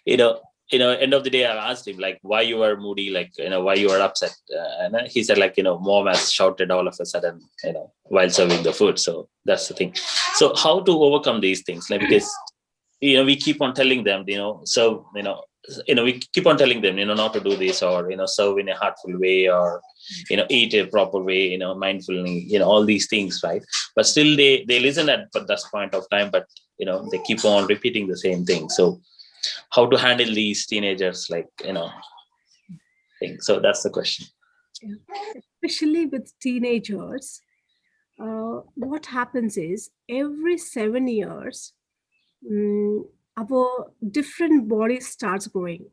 D: end of the day, I asked him, like, why you are moody, like, why you are upset. And he said, like, mom has shouted all of a sudden, while serving the food. So that's the thing. So how to overcome these things? Like, because, we keep on telling them, so, we keep on telling them, not to do this, or, serve in a heartful way, or, eat a proper way, mindfully, all these things, right? But still they listen at that point of time, but, they keep on repeating the same thing. So how to handle these teenagers, like, thing. So that's the question.
B: Yeah. Especially with teenagers, what happens is every 7 years, our different body starts growing.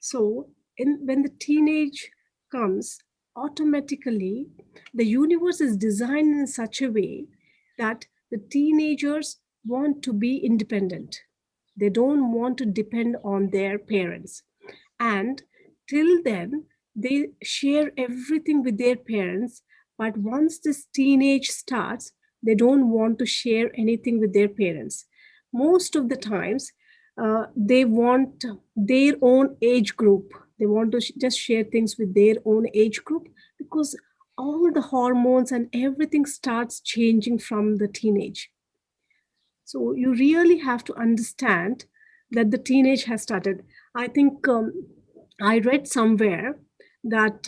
B: So when the teenage comes, automatically the universe is designed in such a way that the teenagers want to be independent. They don't want to depend on their parents. And till then, they share everything with their parents. But once this teenage starts, they don't want to share anything with their parents. Most of the times, they want their own age group. They want to just share things with their own age group, because all the hormones and everything starts changing from the teenage. So you really have to understand that the teenage has started. I think I read somewhere that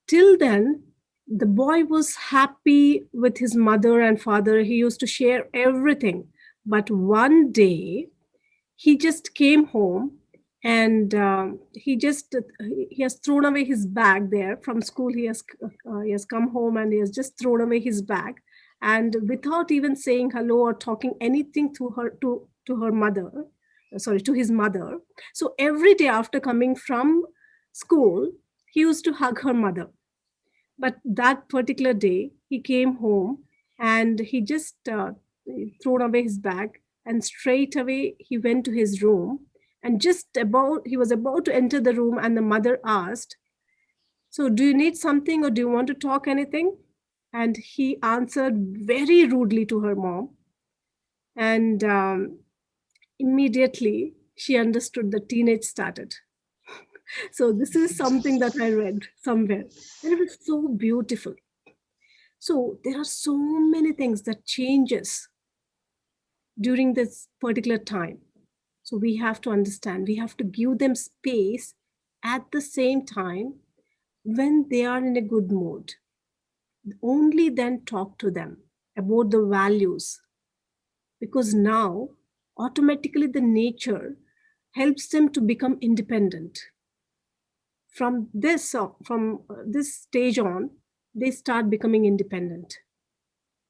B: till then, the boy was happy with his mother and father. He used to share everything. But one day, he just came home, and he has thrown away his bag there from school. He has come home and he has just thrown away his bag, and without even saying hello or talking anything to her mother, sorry, to his mother. So every day after coming from school, he used to hug her mother. But that particular day, he came home and he just thrown away his bag, and straight away he went to his room. And he was about to enter the room, and the mother asked, "So, do you need something or do you want to talk anything?" And he answered very rudely to her mom. And immediately she understood the teenage started. So this is something that I read somewhere, and it was so beautiful. So there are so many things that changes during this particular time. So we have to understand, we have to give them space at the same time when they are in a good mood. Only then talk to them about the values, because now automatically the nature helps them to become independent. From this stage on, they start becoming independent.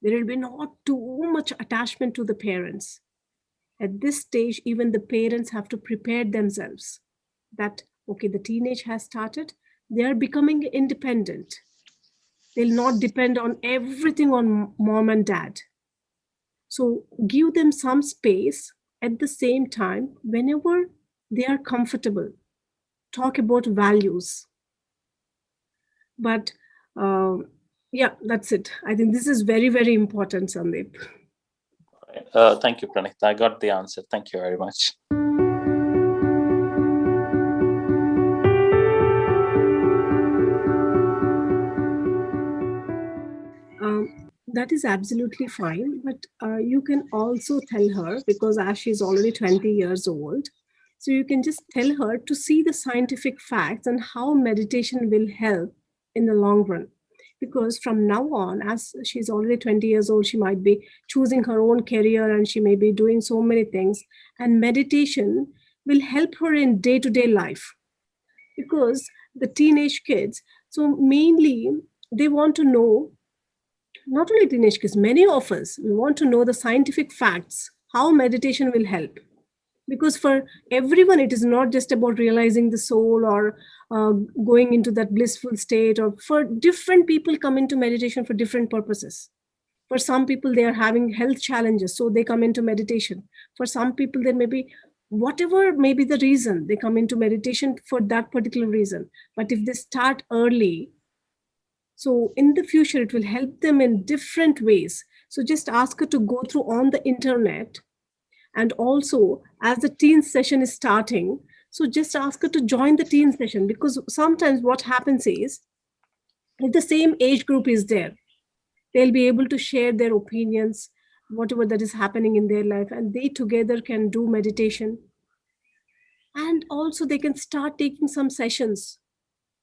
B: There will be not too much attachment to the parents. At this stage, even the parents have to prepare themselves that, okay, the teenage has started, they are becoming independent. They'll not depend on everything on mom and dad. So give them some space. At the same time, whenever they are comfortable, talk about values. But yeah, that's it. I think this is very, very important, Sandeep.
D: Thank you, Pranahita. I got the answer. Thank you very much.
B: That is absolutely fine. But you can also tell her, because as she's already 20 years old, so you can just tell her to see the scientific facts and how meditation will help in the long run. Because from now on, as she's already 20 years old, she might be choosing her own career and she may be doing so many things. And meditation will help her in day-to-day life. Because the teenage kids, so mainly they want to know, not only teenage kids, many of us, we want to know the scientific facts, how meditation will help. Because for everyone, it is not just about realizing the soul or going into that blissful state, or for different people come into meditation for different purposes. For some people, they are having health challenges, so they come into meditation. For some people, there may be whatever may be the reason, they come into meditation for that particular reason. But if they start early, so in the future, it will help them in different ways. So just ask her to go through on the internet. And also, as the teen session is starting, so just ask her to join the teen session, because sometimes what happens is, if the same age group is there, they'll be able to share their opinions, whatever that is happening in their life, and they together can do meditation. And also they can start taking some sessions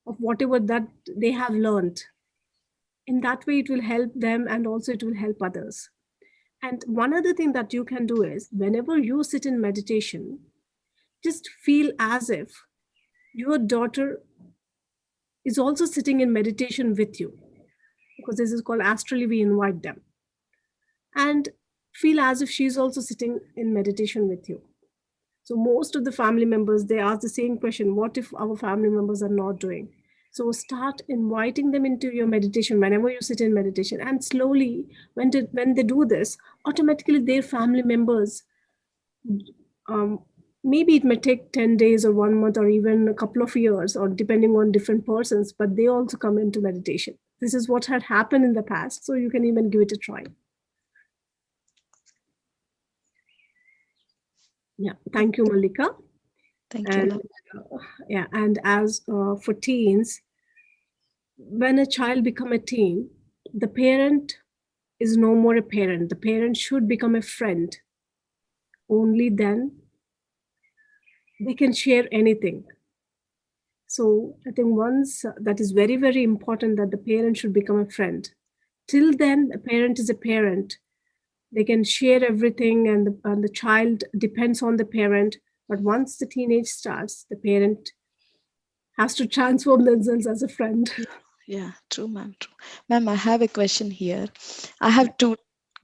B: of whatever that they have learned. In that way, it will help them and also it will help others. And one other thing that you can do is, whenever you sit in meditation, just feel as if your daughter is also sitting in meditation with you, because this is called astrally we invite them. And feel as if she's also sitting in meditation with you. So most of the family members, they ask the same question: what if our family members are not doing? So start inviting them into your meditation whenever you sit in meditation, and slowly, when they do this, automatically their family members, um, maybe it may take 10 days or 1 month or even a couple of years, or depending on different persons, but they also come into meditation. This is what had happened in the past, so you can even give it a try. Yeah, thank you, Malika.
A: Thank you,
B: And
A: ma'am.
B: yeah, and as for teens, when a child become a teen, the parent is no more a parent. The parent should become a friend. Only then they can share anything. So I think once that is very, very important, that the parent should become a friend. Till then, a parent is a parent. They can share everything, and the child depends on the parent. But once the teenage starts, the parent has to transform themselves as a friend.
A: Yeah, true, ma'am. True. Ma'am, I have a question here. I have two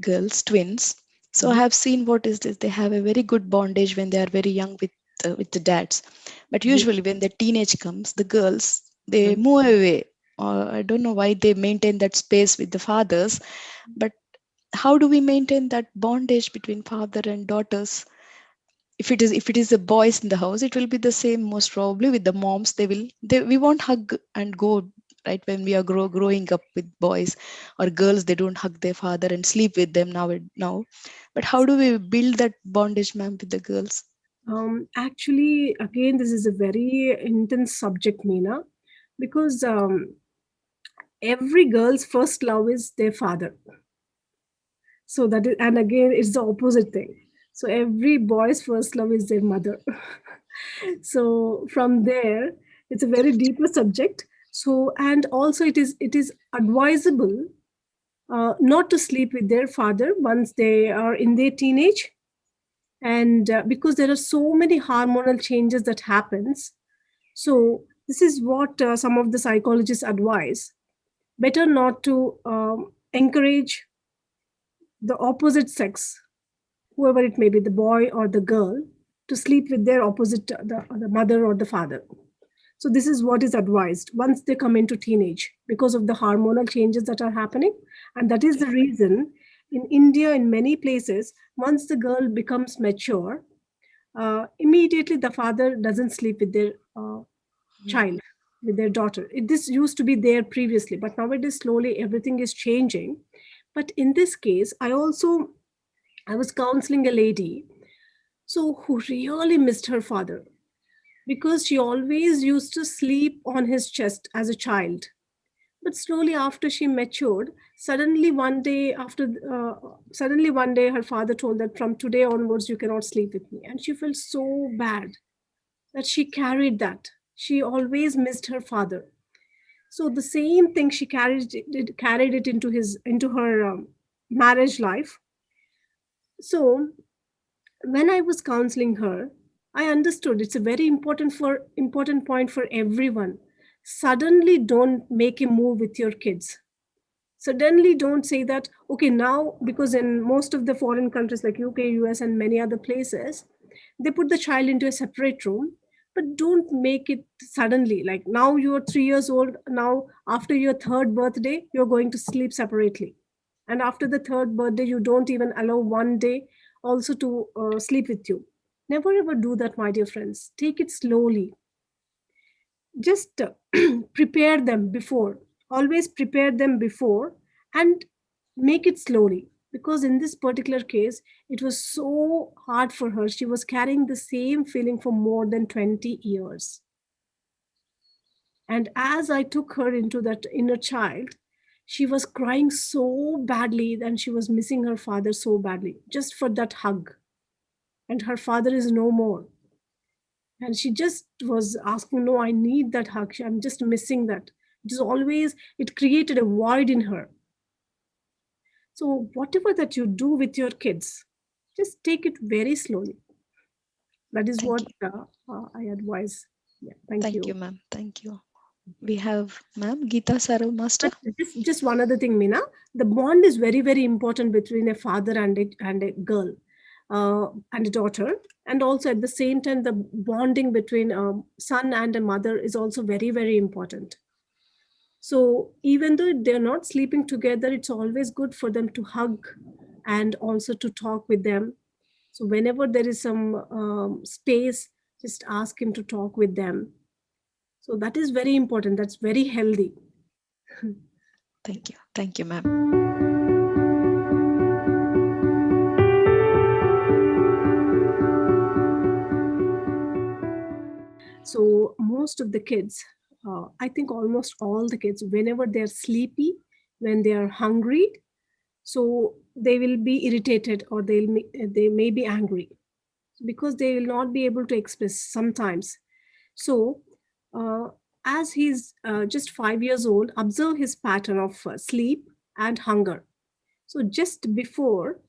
A: girls, twins. So I
B: Mhm.
A: have seen what is this. They have a very good bondage when they are very young with the dads. But
B: Yes.
A: usually when the teenage comes, the girls they
B: Mhm.
A: move away. Or I don't know why they maintain that space with the fathers. But how do we maintain that bondage between father and daughters? If it is the boys in the house, it will be the same most probably with the moms. We won't hug and go, right? When we are growing up with boys or girls, they don't hug their father and sleep with them now. But how do we build that bondage, ma'am, with the girls?
B: Actually, again, this is a very intense subject, Meena, because every girl's first love is their father. So that is, and again, it's the opposite thing. So every boy's first love is their mother. So from there, it's a very deeper subject. So, and also it is advisable not to sleep with their father once they are in their teenage, and because there are so many hormonal changes that happens. So this is what some of the psychologists advise: better not to encourage the opposite sex, whoever it may be, the boy or the girl, to sleep with their opposite, the mother or the father. So this is what is advised once they come into teenage, because of the hormonal changes that are happening. And that is the reason in India, in many places, once the girl becomes mature, immediately the father doesn't sleep with their
A: Mhm.
B: child, with their daughter. This used to be there previously, but nowadays slowly everything is changing. But in this case, I was counseling a lady, so who really missed her father, because she always used to sleep on his chest as a child. But slowly after she matured, suddenly one day her father told that from today onwards you cannot sleep with me, and she felt so bad that she carried that. She always missed her father. So the same thing, she carried it into her marriage life. So when I was counseling her, I understood it's a very important point for everyone. Suddenly don't make a move with your kids. Suddenly don't say that, okay, now, because in most of the foreign countries like UK, US, and many other places, they put the child into a separate room, but don't make it suddenly. Like now you're 3 years old, now after your third birthday, you're going to sleep separately. And after the third birthday, you don't even allow one day also to sleep with you. Never ever do that, my dear friends. Take it slowly. Just prepare them before. Always prepare them before, and make it slowly. Because in this particular case, it was so hard for her. She was carrying the same feeling for more than 20 years. And as I took her into that inner child, she was crying so badly, and she was missing her father so badly, just for that hug. And her father is no more. And she just was asking, no, I need that hug. I'm just missing that. It is always, it created a void in her. So, whatever that you do with your kids, just take it very slowly. That is
A: Thank
B: what
A: you.
B: I advise. Yeah, thank
A: Thank you,
B: you.
A: ma'am. Thank you. We have ma'am Geeta Sarav Master.
B: But just one other thing, Mina. The bond is very, very important between a father and a girl, and a daughter. And also at the same time, the bonding between son and a mother is also very, very important. So even though they're not sleeping together, it's always good for them to hug and also to talk with them. So whenever there is some space, just ask him to talk with them. So that is very important. That's very healthy.
A: Thank you. Thank you, ma'am.
B: So most of the kids, I think almost all the kids, whenever they're sleepy, when they are hungry, so they will be irritated or they may be angry because they will not be able to express sometimes. So uh, as he's just 5 years old, observe his pattern of sleep and hunger. So just before,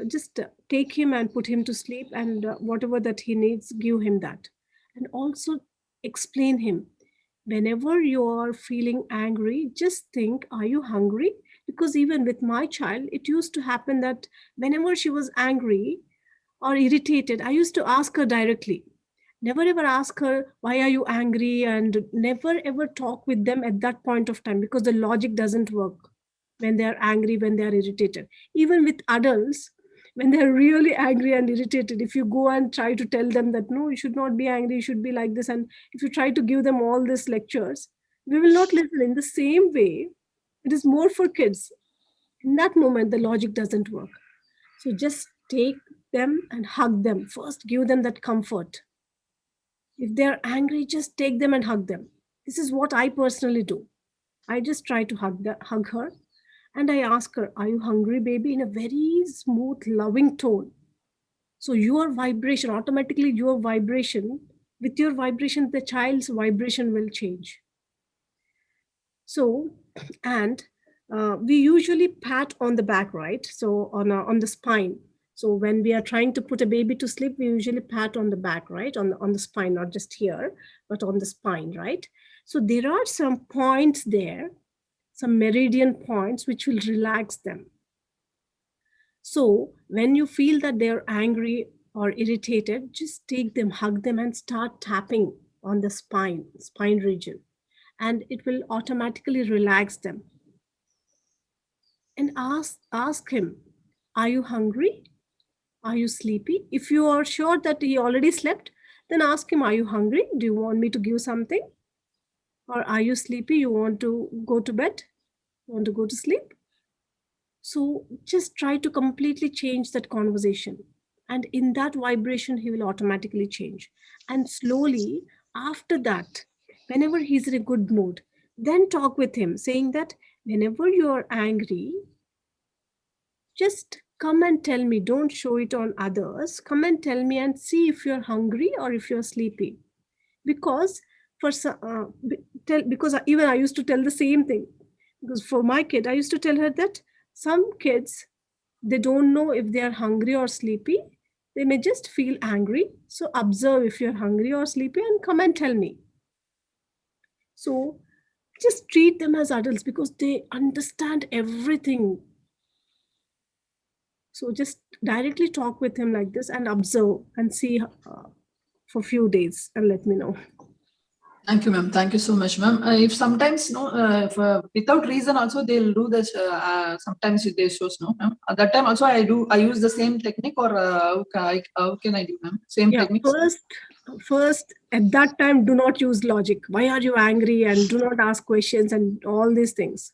B: just take him and put him to sleep, and whatever that he needs, give him that. And also explain him, whenever you are feeling angry, just think, are you hungry? Because even with my child, it used to happen that whenever she was angry or irritated, I used to ask her directly. Never ever ask her, why are you angry? And never ever talk with them at that point of time, because the logic doesn't work when they are angry, when they are irritated. Even with adults, when they're really angry and irritated, if you go and try to tell them that, no, you should not be angry, you should be like this, and if you try to give them all these lectures, we will not listen. In the same way, it is more for kids. In that moment, the logic doesn't work. So just take them and hug them. First, give them that comfort. If they're angry, just take them and hug them. This is what I personally do. I just try to hug her, and I ask her, are you hungry, baby? In a very smooth, loving tone. So your vibration, automatically your vibration, with your vibration, the child's vibration will change. So, and we usually pat on the back, right? So on the spine. So when we are trying to put a baby to sleep, we usually pat on the back, right? On the spine, not just here, but on the spine, right? So there are some points there, some meridian points which will relax them. So when you feel that they're angry or irritated, just take them, hug them, and start tapping on the spine region, and it will automatically relax them. And ask him, are you hungry? Are you sleepy? If you are sure that he already slept, then ask him, are you hungry? Do you want me to give something? Or are you sleepy? You want to go to bed? You want to go to sleep? So just try to completely change that conversation. And in that vibration, he will automatically change. And slowly, after that, whenever he's in a good mood, then talk with him, saying that whenever you are angry, just come and tell me. Don't show it on others. Come and tell me and see if you're hungry or if you're sleepy. Because because even I used to tell the same thing. Because for my kid, I used to tell her that some kids, they don't know if they are hungry or sleepy. They may just feel angry. So observe if you're hungry or sleepy and come and tell me. So just treat them as adults because they understand everything. So just directly talk with him like this and observe and see for a few days and let me know.
E: Thank you, ma'am. Thank you so much, ma'am. If sometimes, no, if, without reason also they'll do this. Sometimes they shows, no, ma'am. At that time also I use the same technique, or how can I do, ma'am? Same technique.
B: First, at that time, do not use logic. Why are you angry? And do not ask questions and all these things.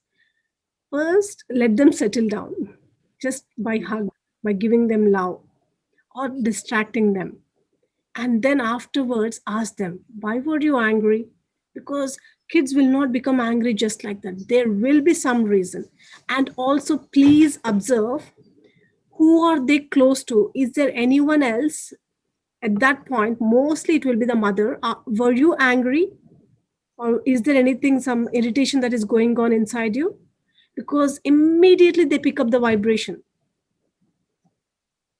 B: First, let them settle down just by hug, by giving them love or distracting them. And then afterwards, ask them, why were you angry? Because kids will not become angry just like that. There will be some reason. And also, please observe, who are they close to? Is there anyone else? At that point, mostly it will be the mother. Were you angry? Or is there anything, some irritation that is going on inside you? Because immediately they pick up the vibration.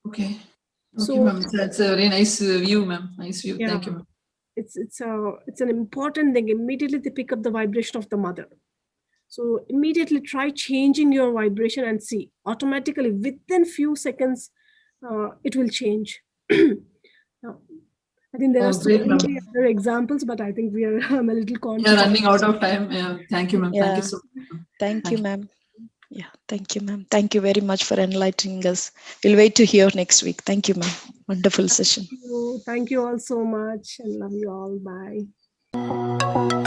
E: Okay. Okay,
B: So,
E: ma'am. That's a very nice view, ma'am. Nice view.
B: yeah,
E: Thank you, ma'am.
B: It's an important thing. Immediately they pick up the vibration of the mother. So immediately try changing your vibration and see. Automatically, within few seconds, it will change. I think there are so
E: great, ma'am.
B: many other examples, but I think we are a little conscious.
E: Yeah, running out of time. Yeah. Thank you, ma'am.
A: Yeah.
E: Thank you so much.
A: Thank you, ma'am. Yeah, thank you, ma'am. Thank you very much for enlightening us. We'll wait to hear next week. Thank you, ma'am. Wonderful session.
B: Thank you all so much, and love you all. Bye.